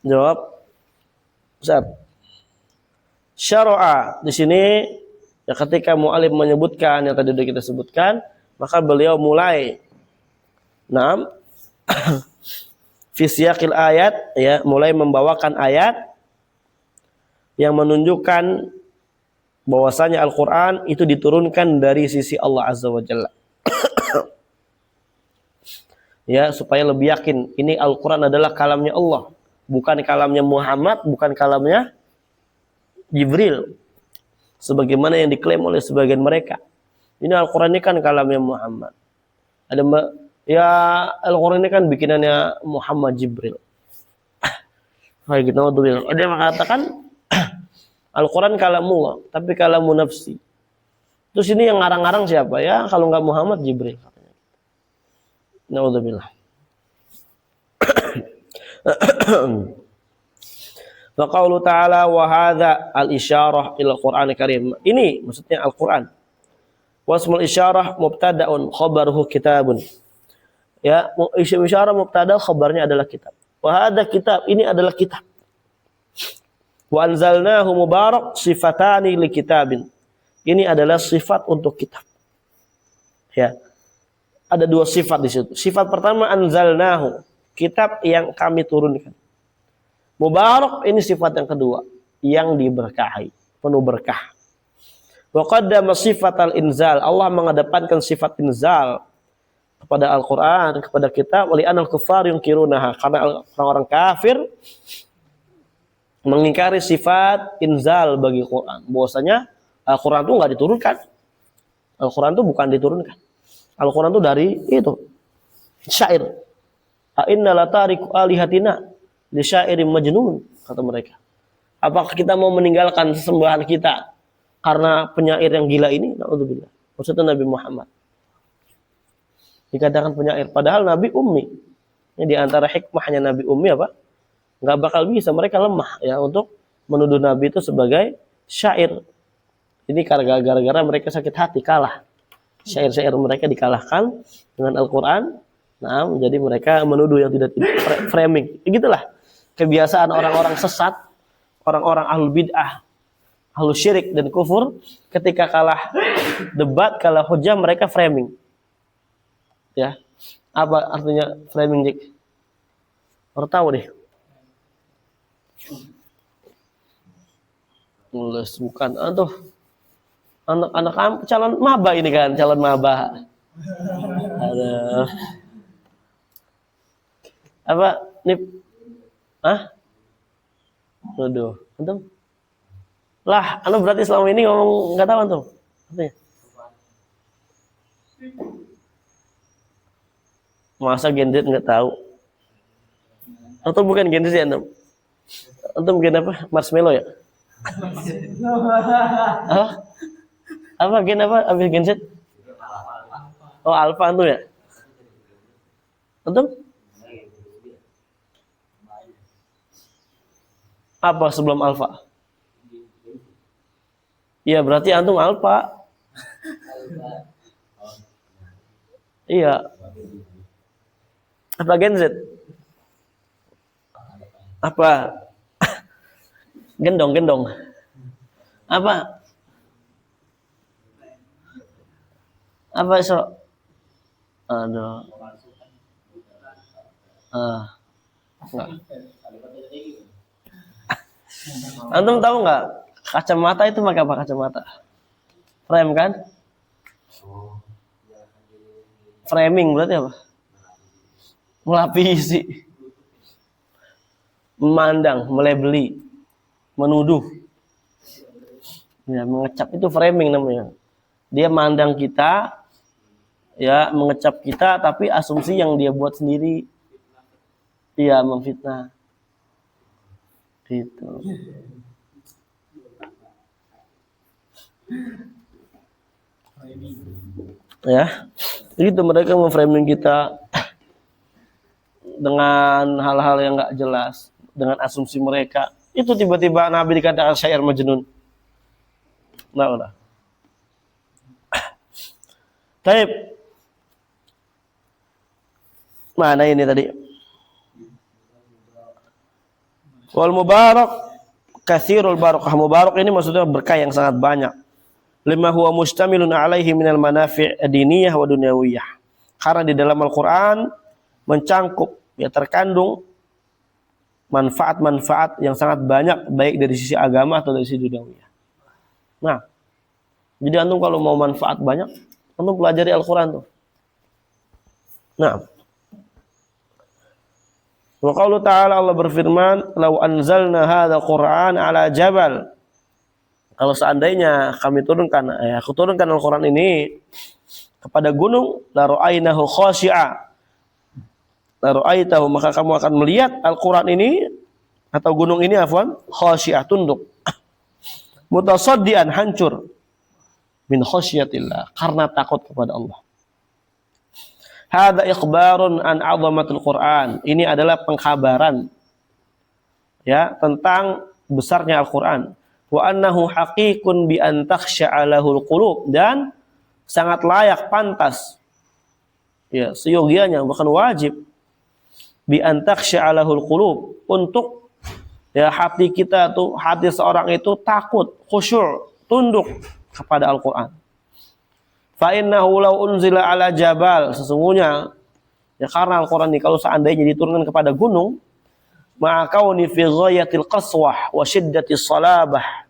Jawab. Ustaz. Syar'a di sini ya, ketika mu'allif menyebutkan yang tadi sudah kita sebutkan, maka beliau mulai fi siyaqil ayat, ya, mulai membawakan ayat yang menunjukkan bahwasanya Al-Qur'an itu diturunkan dari sisi Allah Azza wa Jalla. Ya, supaya lebih yakin ini Al-Qur'an adalah kalamnya Allah, bukan kalamnya Muhammad, bukan kalamnya Jibril, sebagaimana yang diklaim oleh sebagian mereka. Ini Al-Quran ini kan kalamnya Muhammad. Ya, Al-Quran ini kan bikinannya Muhammad Jibril. Kayak gitu. Ada yang mengatakan Al-Quran kalamullah, tapi kalamu nafsi. Terus ini yang ngarang-ngarang siapa ya? Kalau nggak Muhammad, Jibril. Naudzubillah. Wa qaulu ta'ala wa hadza al-isyarah ila Qur'an karim. Ini maksudnya Al-Qur'an. Wasmul isyarah mubtada'un khabaruhu kitabun. Ya, isyarah mubtada, khabarnya adalah kitab. Wa hadza kitab, ini adalah kitab. Wa anzalnahu mubarak sifatani li kitabin. Ini adalah sifat untuk kitab. Ya. Ada dua sifat di situ. Sifat pertama anzalnahu, kitab yang kami turunkan. Mubarak, ini sifat yang kedua, yang diberkahi, penuh berkah. Wa qaddama sifatal inzal, Allah mengedepankan sifat inzal kepada Al-Qur'an, kepada kitab, li anal kuffar yunkirunaha, karena orang-orang kafir mengingkari sifat inzal bagi Quran. Bahwasanya Al-Qur'an itu enggak diturunkan. Al-Qur'an itu bukan diturunkan. Al-Qur'an itu dari itu syair. A inna latariku alihatina li syairin majnun, kata mereka. Apakah kita mau meninggalkan sesembahan kita karena penyair yang gila ini? Naudzubillah. Maksudnya Nabi Muhammad dikatakan penyair, padahal Nabi ummi. Ini di antara hikmahnya Nabi ummi apa? Nggak bakal bisa, mereka lemah ya untuk menuduh Nabi itu sebagai syair. Ini gara-gara mereka sakit hati, kalah. Syair-syair mereka dikalahkan dengan Al-Quran. Nah, jadi mereka menuduh yang tidak framing. Begitulah kebiasaan orang-orang sesat, orang-orang ahlul bid'ah, ahlul syirik dan kufur. Ketika kalah debat, kalah hujah, mereka framing. Ya, apa artinya framing, Jik? Orang tahu deh. Nulis bukan, aduh, anak-anak calon maba ini kan, calon maba. Aduh. Apa nih? Aduh, antum? Lah, anu berarti selama ini ngomong nggak tahu antum? Artinya? Masa Gen Z nggak tahu? Atau bukan Gen Z antum? Antum gen apa? Marshmallow ya? Apa gen apa? Abis Gen Z? Oh, Alpha antum ya? Antum? Apa sebelum Alpha? Iya, berarti antum Alpha. Iya. Apa Gen Z? Apa? Gendong. Apa? Apa Isra? Aduh. Enggak. Antum tahu nggak kacamata itu pakai apa kacamata? Frame kan? Framing berarti apa? Melapisi, memandang, melebeli, menuduh. Ya, mengecap itu framing namanya. Dia mandang kita, ya mengecap kita, tapi asumsi yang dia buat sendiri. Iya, memfitnah. Gitu. Ya, itu mereka memframing kita dengan hal-hal yang nggak jelas, dengan asumsi mereka. Itu tiba-tiba Nabi dikatakan syair majnun. Nah, udah. Taib. Mana ini tadi? Wal mubarak katsirul barakah. Mubarak ini maksudnya berkah yang sangat banyak. Lima huwa mustamilun alaihi minal manafi' diniyah wa dunyawiyah. Karena di dalam Al-Qur'an mencangkup, ya terkandung manfaat-manfaat yang sangat banyak baik dari sisi agama atau dari sisi dunyawiyah. Nah, jadi antum kalau mau manfaat banyak, antum pelajari Al-Qur'an tuh. Nah, wa qaulu ta'ala, Allah berfirman, "Lau anzalna hadzal Qur'an 'ala jabal." Kalau seandainya aku turunkan Al-Qur'an ini kepada gunung, la ra'ainahu khashi'a. La ra'aitahu, maka kamu akan melihat Al-Qur'an ini atau gunung ini khashi'ah, tunduk. Mutasaddian, hancur. Min khasyiatillah, karena takut kepada Allah. Hadza ikhbarun an 'azamatil Qur'an. Ini adalah pengkhabaran, ya, tentang besarnya Al-Qur'an. Wa annahu haqiqun bi an takhsha'a lahul qulub, dan sangat layak, pantas, ya, seyogianya bahkan wajib, bi an takhsha'a lahul qulub, untuk, ya, hati kita tuh, hati seorang itu takut, khusyuk, tunduk kepada Al-Qur'an. Fa innahu law unzila ala jabal, sesungguhnya, ya, karena Al-Qur'an ini kalau seandainya diturunkan kepada gunung, ma'akauni fi ghayatil qaswah wa shiddatis salabah,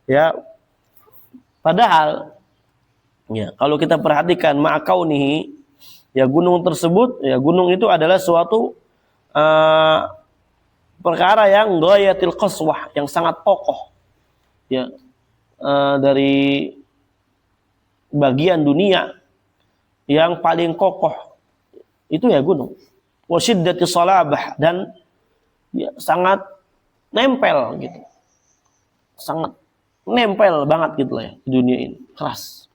ya, padahal, ya, kalau kita perhatikan ma'akaunihi, ya, gunung tersebut, ya, gunung itu adalah suatu perkara yang ghayatil qaswah, yang sangat kokoh, ya, dari bagian dunia yang paling kokoh itu, ya, gunung. Wa shiddatis salabah, dan, ya, sangat nempel gitu. Sangat nempel banget gitu lah, ya, di dunia ini. Keras.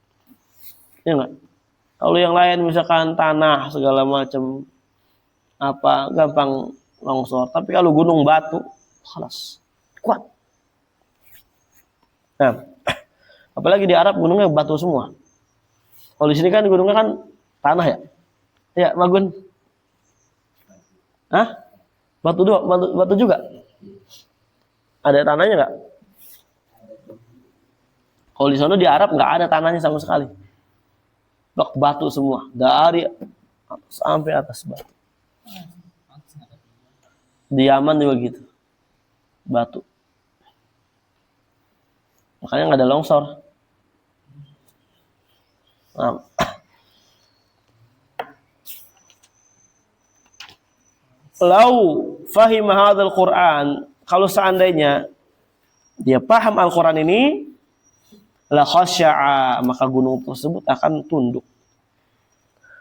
Ya enggak? Kalau yang lain misalkan tanah segala macam apa gampang longsor, tapi kalau gunung batu keras, kuat. Nah, apalagi di Arab gunungnya batu semua. Kalau di sini kan gunungnya kan tanah, ya. Ya, Magun. Hah? Batu juga. Ada tanahnya enggak? Kalau di sana di Arab nggak ada tanahnya sama sekali. Blok batu semua, dari sampai atas batu. Di Yaman juga gitu, batu. Makanya nggak ada longsor. Nah. Lau fahim hadzal Qur'an, kalau seandainya dia paham Al-Qur'an ini, la khasya'a, maka gunung tersebut akan tunduk.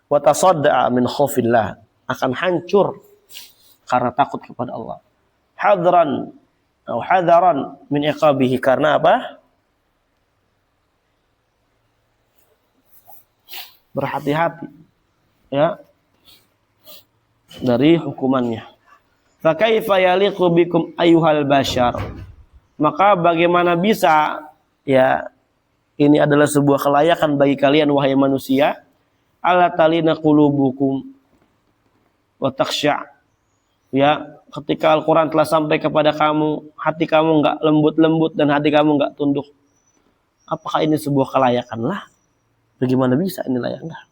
Wa tasadda'a min khaufillah, akan hancur karena takut kepada Allah. Hadaran min iqabihi, karena apa? Berhati-hati, ya, dari hukumannya. Fa kaifa yaliqu bikum ayyuhal bashar, maka bagaimana bisa, ya, ini adalah sebuah kelayakan bagi kalian wahai manusia, ala talina qulubukum wa takhsha', ya, ketika Al-Qur'an telah sampai kepada kamu, hati kamu enggak lembut-lembut dan hati kamu enggak tunduk. Apakah ini sebuah kelayakan? Lah, Bagaimana bisa inilah yang enggak?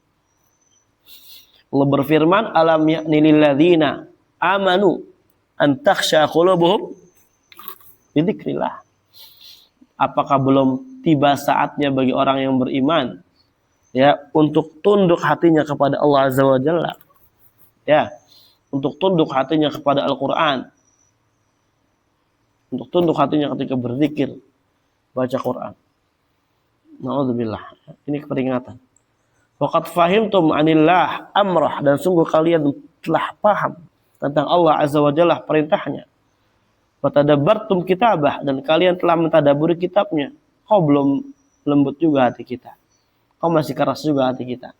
Allah berfirman, alam ya'ni lil ladzina amanu an takhsha qulubuhum bi dzikrillah. Apakah belum tiba saatnya bagi orang yang beriman ya untuk tunduk hatinya kepada Allah Azza wa Jalla, ya, untuk tunduk hatinya kepada Al-Qur'an, untuk tunduk hatinya ketika berzikir, baca Quran. Na'udzubillah. Ini peringatan. Waqad fahimtum anillah amrah, dan sungguh kalian telah paham tentang Allah Azza wa Jalla, perintahnya. Wa tadabbartum kitabah, dan kalian telah mentadaburi kitabnya. Kau belum lembut juga hati kita. Kau masih keras juga hati kita.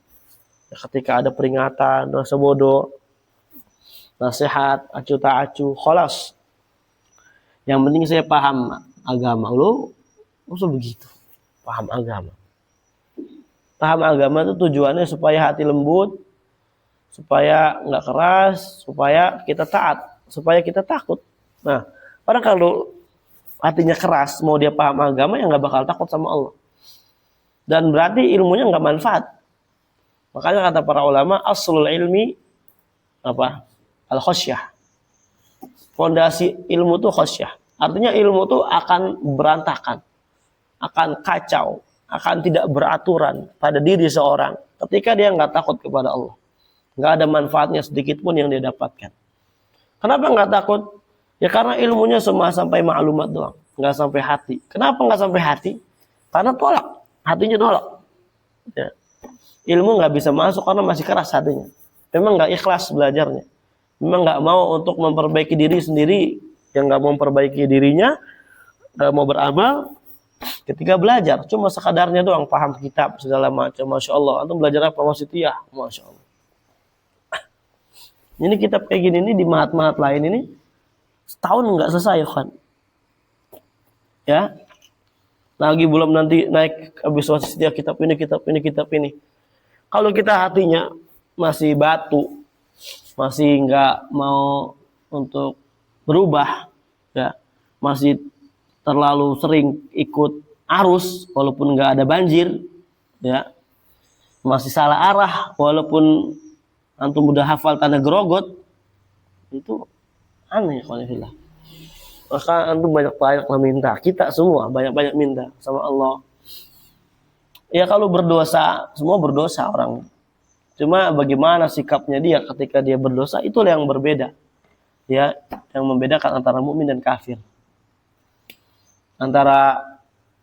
Ketika ada peringatan, rasa bodoh, nasihat, acu tak acu, kholas. Yang penting saya paham agama. Lu maksud begitu? Paham agama. Paham agama itu tujuannya supaya hati lembut, supaya nggak keras, supaya kita taat, supaya kita takut. Nah, padahal kalau hatinya keras, mau dia paham agama, ya nggak bakal takut sama Allah. Dan berarti ilmunya nggak manfaat. Makanya kata para ulama, aslul ilmi apa? Al-khosyah. Fondasi ilmu itu khosyah. Artinya ilmu itu akan berantakan, akan kacau, akan tidak beraturan pada diri seorang ketika dia nggak takut kepada Allah. Nggak ada manfaatnya sedikit pun yang dia dapatkan. Kenapa nggak takut? Ya karena ilmunya cuma sampai maklumat doang, nggak sampai hati. Kenapa nggak sampai hati? Karena tolak, hatinya tolak. Ya. Ilmu nggak bisa masuk karena masih keras hatinya. Memang nggak ikhlas belajarnya. Memang nggak mau untuk memperbaiki diri sendiri, yang nggak mau memperbaiki dirinya, nggak mau beramal. Ketika belajar, cuma sekadarnya doang, paham kitab segala macam, masya Allah. Antum belajar apa? Wasitiyah, masya Allah. Ini kitab kayak gini ini di mahat-mahat lain ini setahun nggak selesai kan? Ya, lagi belum nanti naik habis wasitiyah kitab ini, kitab ini, kitab ini. Kalau kita hatinya masih batu, masih nggak mau untuk berubah, ya, masih terlalu sering ikut arus walaupun nggak ada banjir, ya, masih salah arah walaupun antum udah hafal tanda gerogot, itu aneh kalau. Maka antum banyak-banyaklah minta, kita semua banyak-banyak minta sama Allah. Ya kalau berdosa, semua berdosa orang. Cuma bagaimana sikapnya dia ketika dia berdosa, itulah yang berbeda. Ya, yang membedakan antara mukmin dan kafir. Antara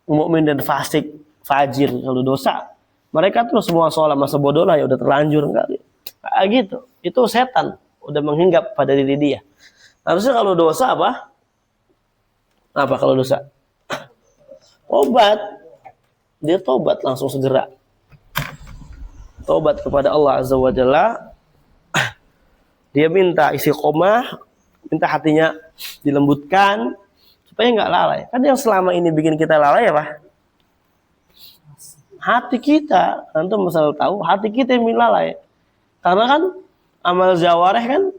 mukmin dan fasik, fajir. Kalau dosa, mereka tuh semua sholat masa bodoh lah, ya udah terlanjur, enggak gitu. Itu setan udah menghinggap pada diri dia. Harusnya kalau dosa apa? Apa kalau dosa? Obat. Dia tobat langsung segera. Tobat kepada Allah Azza wa Jalla. Dia minta istiqomah, minta hatinya dilembutkan supaya nggak lalai. Kan yang selama ini bikin kita lalai apa? Hati kita. Antum masalah tahu, hati kita yang lalai. Karena kan amal jawareh kan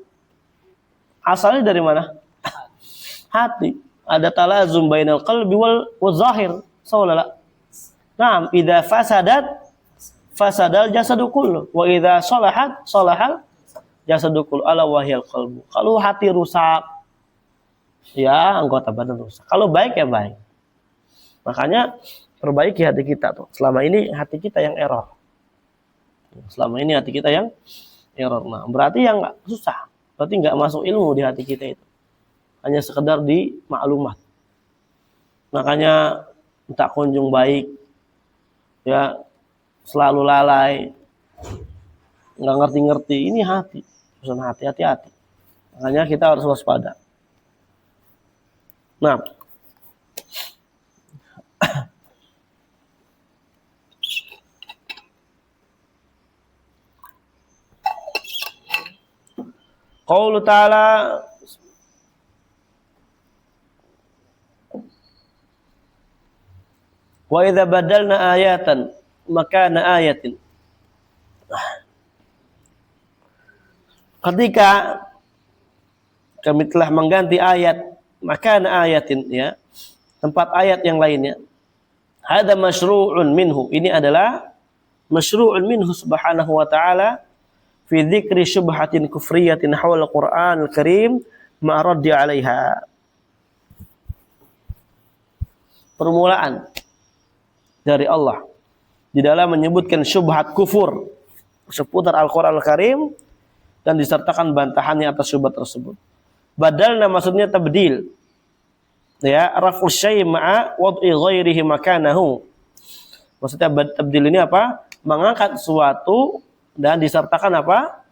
asalnya dari mana? Hati. Ada talazum bainal qalbi wal zahir. Sawalala. Naam, idza fasadal jasadu kullu wa idza salahal jasadu kullu ala wahyal qalbu. Kalau hati rusak, ya anggota badan rusak. Kalau baik ya baik. Makanya perbaiki hati kita tuh. Selama ini hati kita yang error. Selama ini hati kita yang error. Nah, berarti yang nggak susah. Berarti nggak masuk ilmu di hati kita itu. Hanya sekedar di maklumat. Makanya tak kunjung baik. Ya, selalu lalai, nggak ngerti-ngerti. Ini hati, pesan hati-hati. Makanya kita harus waspada. Nah, qaulu ta'ala wa idza badalna ayatan makana ayatin. Ketika kami telah mengganti ayat makana ayatin, ya, tempat ayat yang lainnya. Hada masyru'un minhu. Ini adalah masyru'un minhu subhanahu wa ta'ala fi dzikri syubhatin kufriyatin hawal Qur'an al-Karim ma'raddi 'alaiha. Permulaan dari Allah di dalam menyebutkan syubhat kufur seputar Al-Qur'an Al-Karim dan disertakan bantahannya atas syubhat tersebut. Badalna maksudnya tabdil. Ya, raf'u syai' ma'a wad'i ghairihi makanahu. Maksudnya tabdil ini apa? Mengangkat sesuatu dan disertakan apa?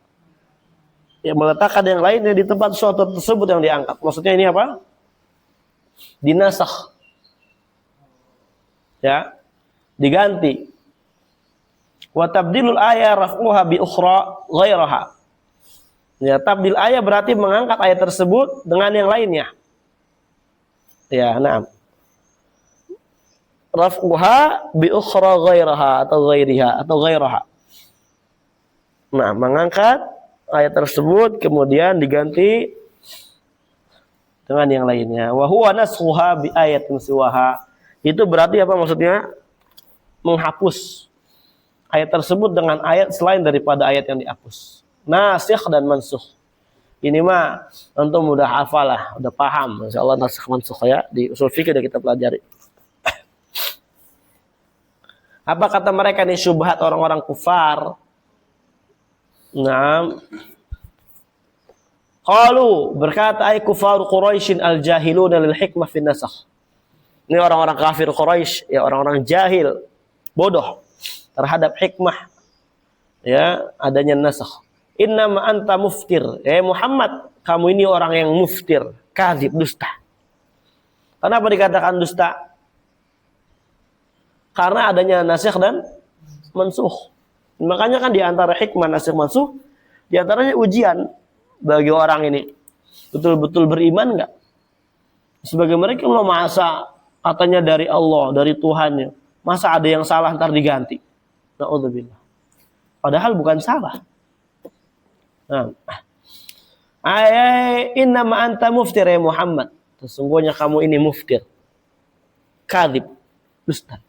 Ya, meletakkan yang lainnya di tempat sesuatu tersebut yang diangkat. Maksudnya ini apa? Dinasakh. Ya, diganti. Wa tabdilul ayat raf'uha bi ukhra ghairaha. Ya, tabdil ayat berarti mengangkat ayat tersebut dengan yang lainnya. Ya, na'am. Raf'uha bi ukhra ghairaha atau ghairiha atau ghairaha. Nah, mengangkat ayat tersebut kemudian diganti dengan yang lainnya. Wa huwa naskhuha bi ayatin siwaha. Itu berarti apa maksudnya? Menghapus ayat tersebut dengan ayat selain daripada ayat yang dihapus. Nasikh dan mansukh. Ini mah antum udah hafal lah, udah paham. Insyaallah nasikh mansukh ya di usul fikih udah kita pelajari. Apa kata mereka nih syubhat orang-orang kufar? Nah, qalu berkata ay kufar Quraisyin al-jahiluna lil hikmah fi nasakh. Ini orang-orang kafir Quraisy, ya orang-orang jahil, bodoh terhadap hikmah ya adanya nasakh. Inna ma anta muftir. Muhammad, kamu ini orang yang muftir, kadzib, dusta. Kenapa dikatakan dusta? Karena adanya nasikh dan mansukh. Makanya kan di antara hikmah nasikh mansukh, di antaranya ujian bagi orang ini. Betul-betul beriman enggak? Sebagai mereka mau masa katanya dari Allah, dari Tuhannya. Masa ada yang salah ntar diganti? Na'udzubillah. Padahal bukan salah. Nah. Inna ma anta muftir ya Muhammad. Sesungguhnya kamu ini muftir. Kadzib. Dusta.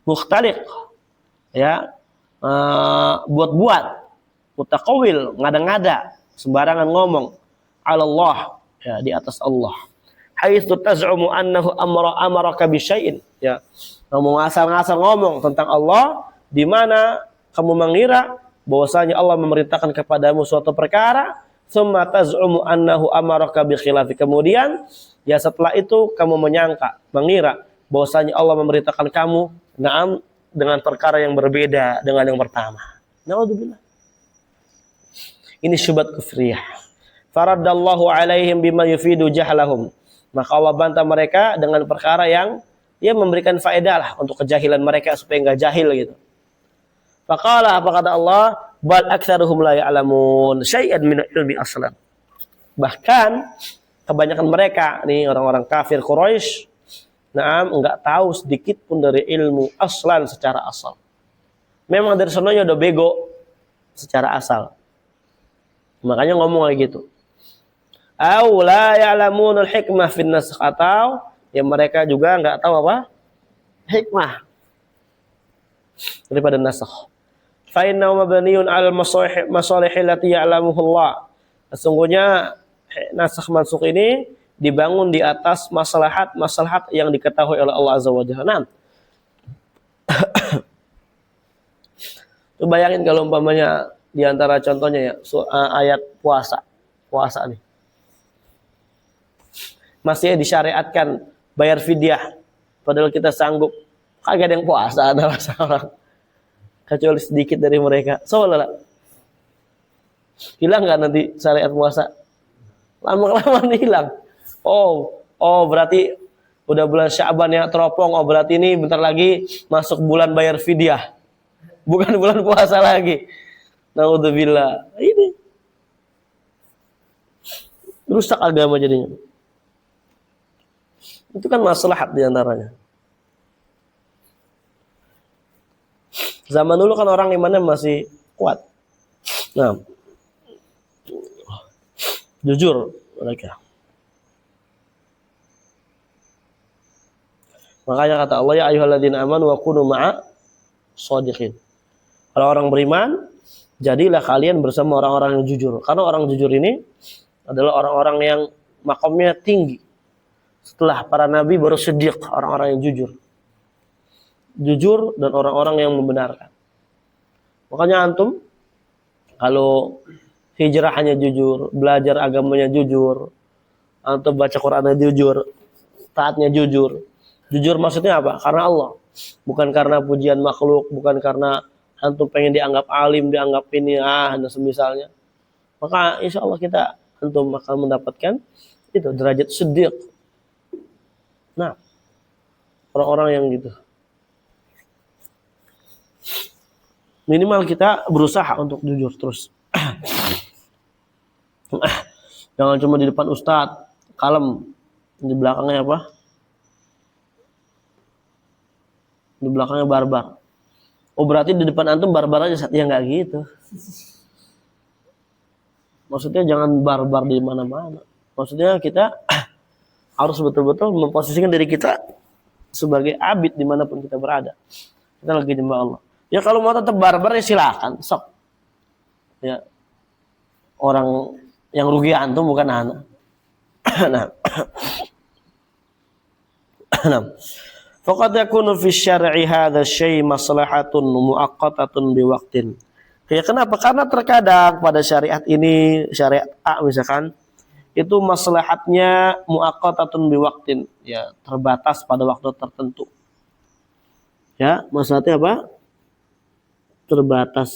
Mukhtaliq. Ya. Buat-buat. Mutaqawil. Ngada-ngada. Sembarangan ngomong. Allah. Ya, di atas Allah. Haitsu taz'umu annahu amaraka bi syai'in. Ya. Kamu ngasal-ngasal ngomong tentang Allah di mana kamu mengira bahwasanya Allah memerintahkan kepadamu suatu perkara, summa taz'umu annahu amaraka bi khilafi. Kemudian ya setelah itu kamu menyangka, mengira bahwasanya Allah memerintahkan kamu na'am dengan perkara yang berbeda dengan yang pertama. Na'udzubillah. Ini syubhat kufriyah. Faraddallahu alaihim bima yufidu jahlahum. Maka Allah bantah mereka dengan perkara yang memberikan faedah lah untuk kejahilan mereka supaya enggak jahil gitu. Faqala, apa kata Allah? Bal aktsaruhum la ya'lamun syai'an min ilmi aslan. Bahkan kebanyakan mereka nih orang-orang kafir Quraisy enggak tahu sedikit pun dari ilmu aslan secara asal. Memang dari sononya udah bego secara asal. Makanya ngomong kayak gitu. Au la ya'lamunul hikmah fin nasakh, atau ya mereka juga enggak tahu apa? Hikmah daripada nasakh. Fa innahu mabniun 'alal masalih allati ya'lamuhu Allah. Sesungguhnya nasakh mansukh ini dibangun di atas maslahat yang diketahui oleh Allah Azza wa Jalla. Tuh bayangin kalau umpamanya di antara contohnya ya ayat puasa nih. Masih disyariatkan bayar fidyah padahal kita sanggup. Kagak ada yang puasa ada orang. Kecuali sedikit dari mereka. Soalnya hilang nggak nanti syariat puasa? Lama-lama hilang. Oh berarti udah bulan Sya'ban ya teropong. Oh berarti ini bentar lagi masuk bulan bayar fidyah. Bukan bulan puasa lagi. Na'udzubillah. Ini rusak agama jadinya. Itu kan maslahat di antaranya. Zaman dulu kan orang imannya masih kuat. Nah, jujur mereka. Makanya kata Allah, ya ayyuhalladzina amanu wa kunu ma'a shadiqin. Kalau orang beriman, jadilah kalian bersama orang-orang yang jujur. Karena orang jujur ini adalah orang-orang yang makamnya tinggi. Setelah para nabi baru siddiq, orang-orang yang jujur. Jujur dan orang-orang yang membenarkan. Makanya antum kalau hijrahnya jujur, belajar agamanya jujur, antum baca Qur'annya jujur, taatnya jujur. Jujur maksudnya apa? Karena Allah. Bukan karena pujian makhluk, bukan karena antum pengen dianggap alim, dianggap ini, dan semisalnya. Maka insya Allah kita antum akan mendapatkan itu derajat siddiq. Nah, orang-orang yang gitu. Minimal kita berusaha untuk jujur terus. Jangan cuma di depan ustadz, kalem. Di belakangnya apa? Di belakangnya barbar. Oh berarti di depan antum barbar aja? Ya nggak gitu. Maksudnya jangan barbar di mana-mana. Maksudnya kita harus betul-betul memposisikan diri kita sebagai abid dimanapun kita berada. Kita lagi nyembah Allah. Ya kalau mau tetap barbar ya silakan, sok. Ya orang yang rugi antum bukan anak. Nah. Faqad yakunu fi syar'i hadza syai' maslahatun muaqqatatun biwaqtin. Ya kenapa? Karena terkadang pada syariat ini, syariat A misalkan, itu maslahatnya muaqqatatun biwaqtin, ya terbatas pada waktu tertentu. Ya, maslahatnya apa? Terbatas.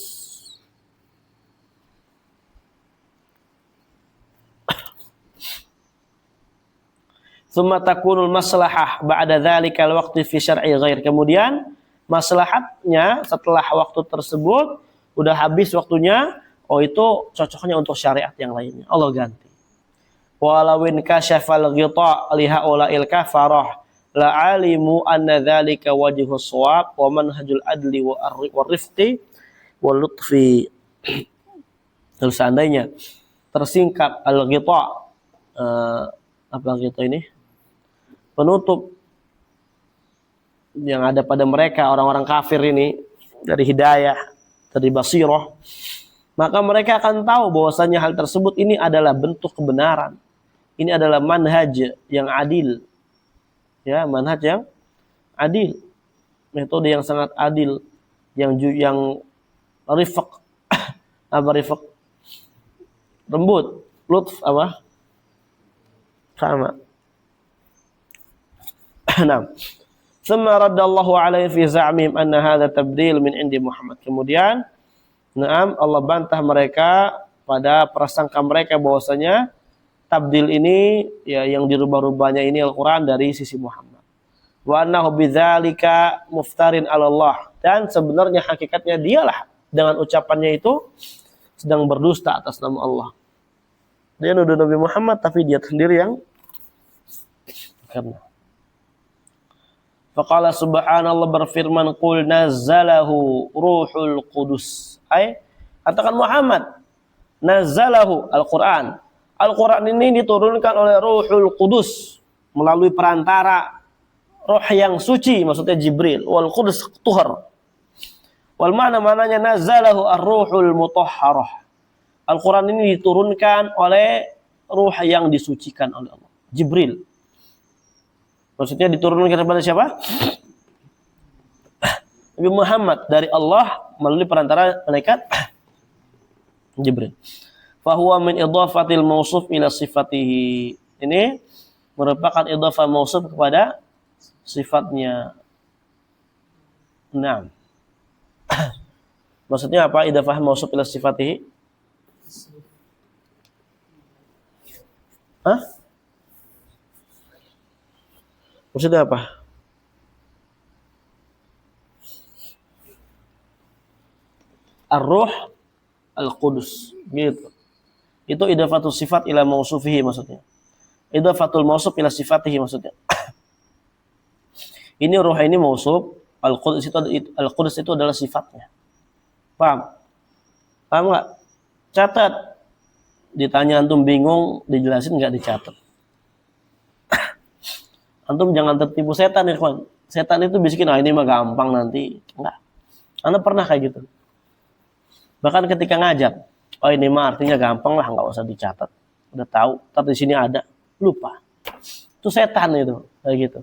Tsumma takunul maslahah ba'da dzalikal waqti fi syar'i ghair. Kemudian maslahatnya setelah waktu tersebut udah habis waktunya, itu cocoknya untuk syariat yang lainnya. Allah ganti. Walawin kasyafal ghita li haula'il kafarah la alimu anna dzalika wajhus shawab wa manhajul adli wa rifqi wa lutfi. Terus seandainya tersingkap al-ghita, apa ghita ini? Penutup yang ada pada mereka orang-orang kafir ini dari hidayah, dari basirah, maka mereka akan tahu bahwasanya hal tersebut ini adalah bentuk kebenaran. Ini adalah manhaj yang adil. Ya, manhaj yang adil. Metode yang sangat adil, yang rifq. Apa rifq? Lembut, lutf apa? Sama. Nah, thumma raddallahu alaihi fi za'mihim anna hadha tabdil min indi Muhammad. Kemudian, Allah bantah mereka pada prasangka mereka bahwasanya tabdil ini ya yang dirubah-rubahnya ini Al-Qur'an dari sisi Muhammad. Wa annahu bidzalika muftarin 'ala Allah. Dan sebenarnya hakikatnya dialah dengan ucapannya itu sedang berdusta atas nama Allah. Dia nuduh Nabi Muhammad tapi dia sendiri yang karena faqala subhanallah berfirman qul nazzalahu ruhul qudus. Katakan Muhammad nazzalahu Al-Qur'an. Al-Qur'an ini diturunkan oleh Ruhul Qudus melalui perantara roh yang suci, maksudnya Jibril. Wal Qudus tuhar. Wal maknanya nazzalahu ar-ruhul mutahharah. Al-Qur'an ini diturunkan oleh ruh yang disucikan oleh Allah, Jibril. Maksudnya diturunkan kepada siapa? Nabi Muhammad dari Allah melalui perantara malaikat Jibril. Fahuwa min idhafatil mausuf ila sifatihi. Ini merupakan idhafah mausuf kepada sifatnya. Nah. Maksudnya apa idhafah mausuf ila sifatihi? Maksudnya apa? Ar-Ruh Al-Qudus gitu. Itu idhafatul sifat ila mausufihi maksudnya. Idhafatul mausuf ila sifatihi maksudnya. Ini ruh ini mausuf, Al-Qudus itu adalah sifatnya. Paham? Paham enggak? Catat. Ditanya antum bingung, dijelasin enggak dicatat. Antum jangan tertipu setan ya kawan. Setan itu bisikin, ini mah gampang nanti. Enggak. Anda pernah kayak gitu? Bahkan ketika ngajar, oh ini mah artinya gampang lah, nggak usah dicatat. Udah tahu, tapi di sini ada, lupa. Itu setan itu, kayak gitu.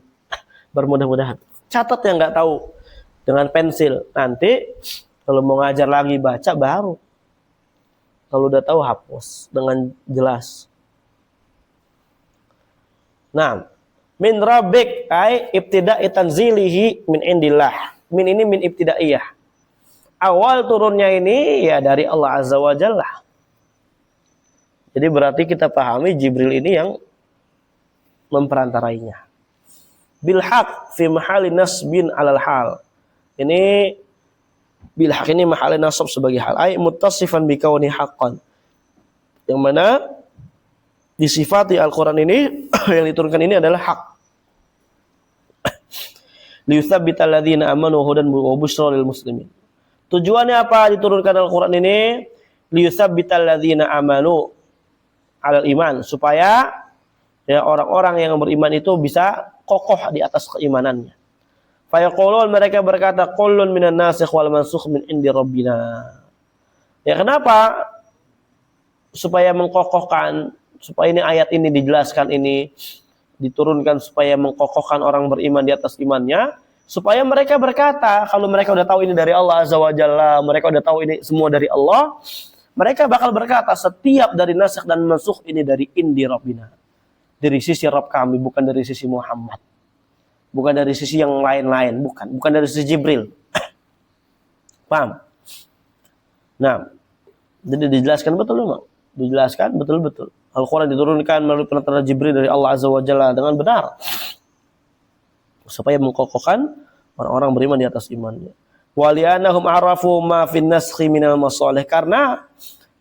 Bermudah-mudahan. Catat yang nggak tahu dengan pensil. Nanti kalau mau ngajar lagi baca baru. Kalau udah tahu hapus dengan jelas. Nah, min rabbik ay ibtida'i tanzilihi min indillah. Min ini min ibtidaiyah. Awal turunnya ini ya dari Allah Azza wa Jalla. Jadi berarti kita pahami Jibril ini yang memperantarainya. Bil haq fi mahali nasbin alal hal. Ini bil haq ini mahali nasab sebagai hal. Ay muttasifan bi kauni haqqan. Yang mana disifati Al-Qur'an ini yang diturunkan ini adalah hak. Liyuthabbital ladzina amanu hudan wa busyra lil muslimin. Tujuannya apa diturunkan Al-Qur'an ini? Liyuthabbital ladzina amanu alal iman, supaya ya orang-orang yang beriman itu bisa kokoh di atas keimanannya. Fayaqulun, mereka berkata, kullun minan nasikh wal mansukh min indi rabbina. Ya kenapa? Supaya mengkokohkan, supaya ini ayat ini dijelaskan, ini diturunkan supaya mengkokohkan orang beriman di atas imannya, supaya mereka berkata, kalau mereka udah tahu ini dari Allah Azza wa Jalla, mereka udah tahu ini semua dari Allah, mereka bakal berkata setiap dari nasikh dan mansukh ini dari indi rabbina. Dari sisi Rabb kami, bukan dari sisi Muhammad. Bukan dari sisi yang lain-lain, bukan dari sisi Jibril. Paham? Nah, jadi dijelaskan betul memang. Dijelaskan betul-betul. Al-Quran diturunkan melalui perantara Jibril dari Allah Azza wa Jalla dengan benar. Supaya mengkokohkan orang-orang beriman di atas imannya. Walianahum arafu ma fin naskhi minal masalih, karena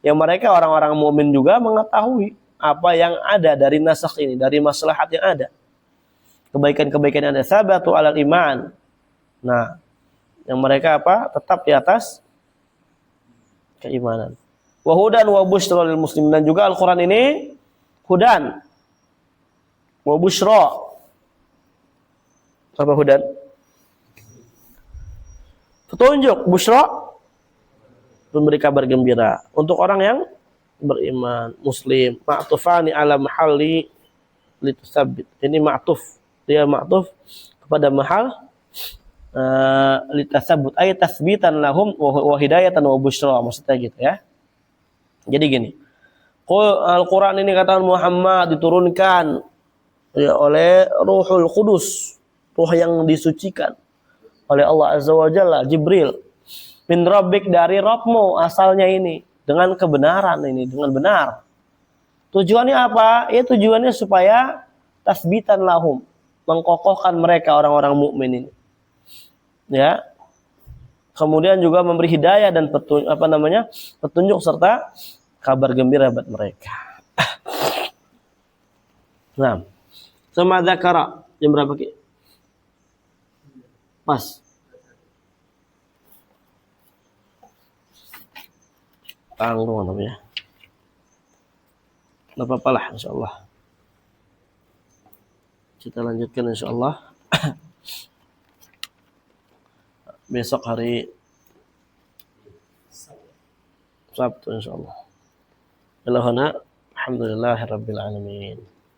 yang mereka orang-orang mukmin juga mengetahui apa yang ada dari nasakh ini, dari maslahat yang ada. Kebaikan-kebaikan yang ada, sabatu alal iman. Nah, yang mereka apa? Tetap di atas keimanan. Wa hudan wa busyra lil muslimin, dan juga Al-Qur'an ini hudan wa busyra. Apa hudan? Petunjuk, busyra memberi kabar gembira untuk orang yang beriman, muslim. Ma'tufani ala mahalli litusabbit. Ini ma'tuf, dia ma'tuf kepada mahal litasabbut, ay tasbitan lahum wa hidayatan wa busyra, maksudnya gitu ya. Jadi gini, Al-Quran ini kata Muhammad diturunkan ya, oleh Ruhul Qudus, ruh yang disucikan oleh Allah Azza wa Jalla, Jibril. Min rabbik, dari Rabbmu asalnya ini, dengan kebenaran ini, dengan benar. Tujuannya apa? Ya tujuannya supaya tasbitan lahum, mengkokohkan mereka orang-orang mukmin ini. Ya. Kemudian juga memberi hidayah dan petunjuk serta kabar gembira buat mereka. Nah, sama dzakara jam berapa Ki? Pas. Tanggung namanya. Enggak apa-apa lah insyaallah. Kita lanjutkan insyaallah. Besok hari Sabtu insyaallah. Alhamdulillahirabbil alamin.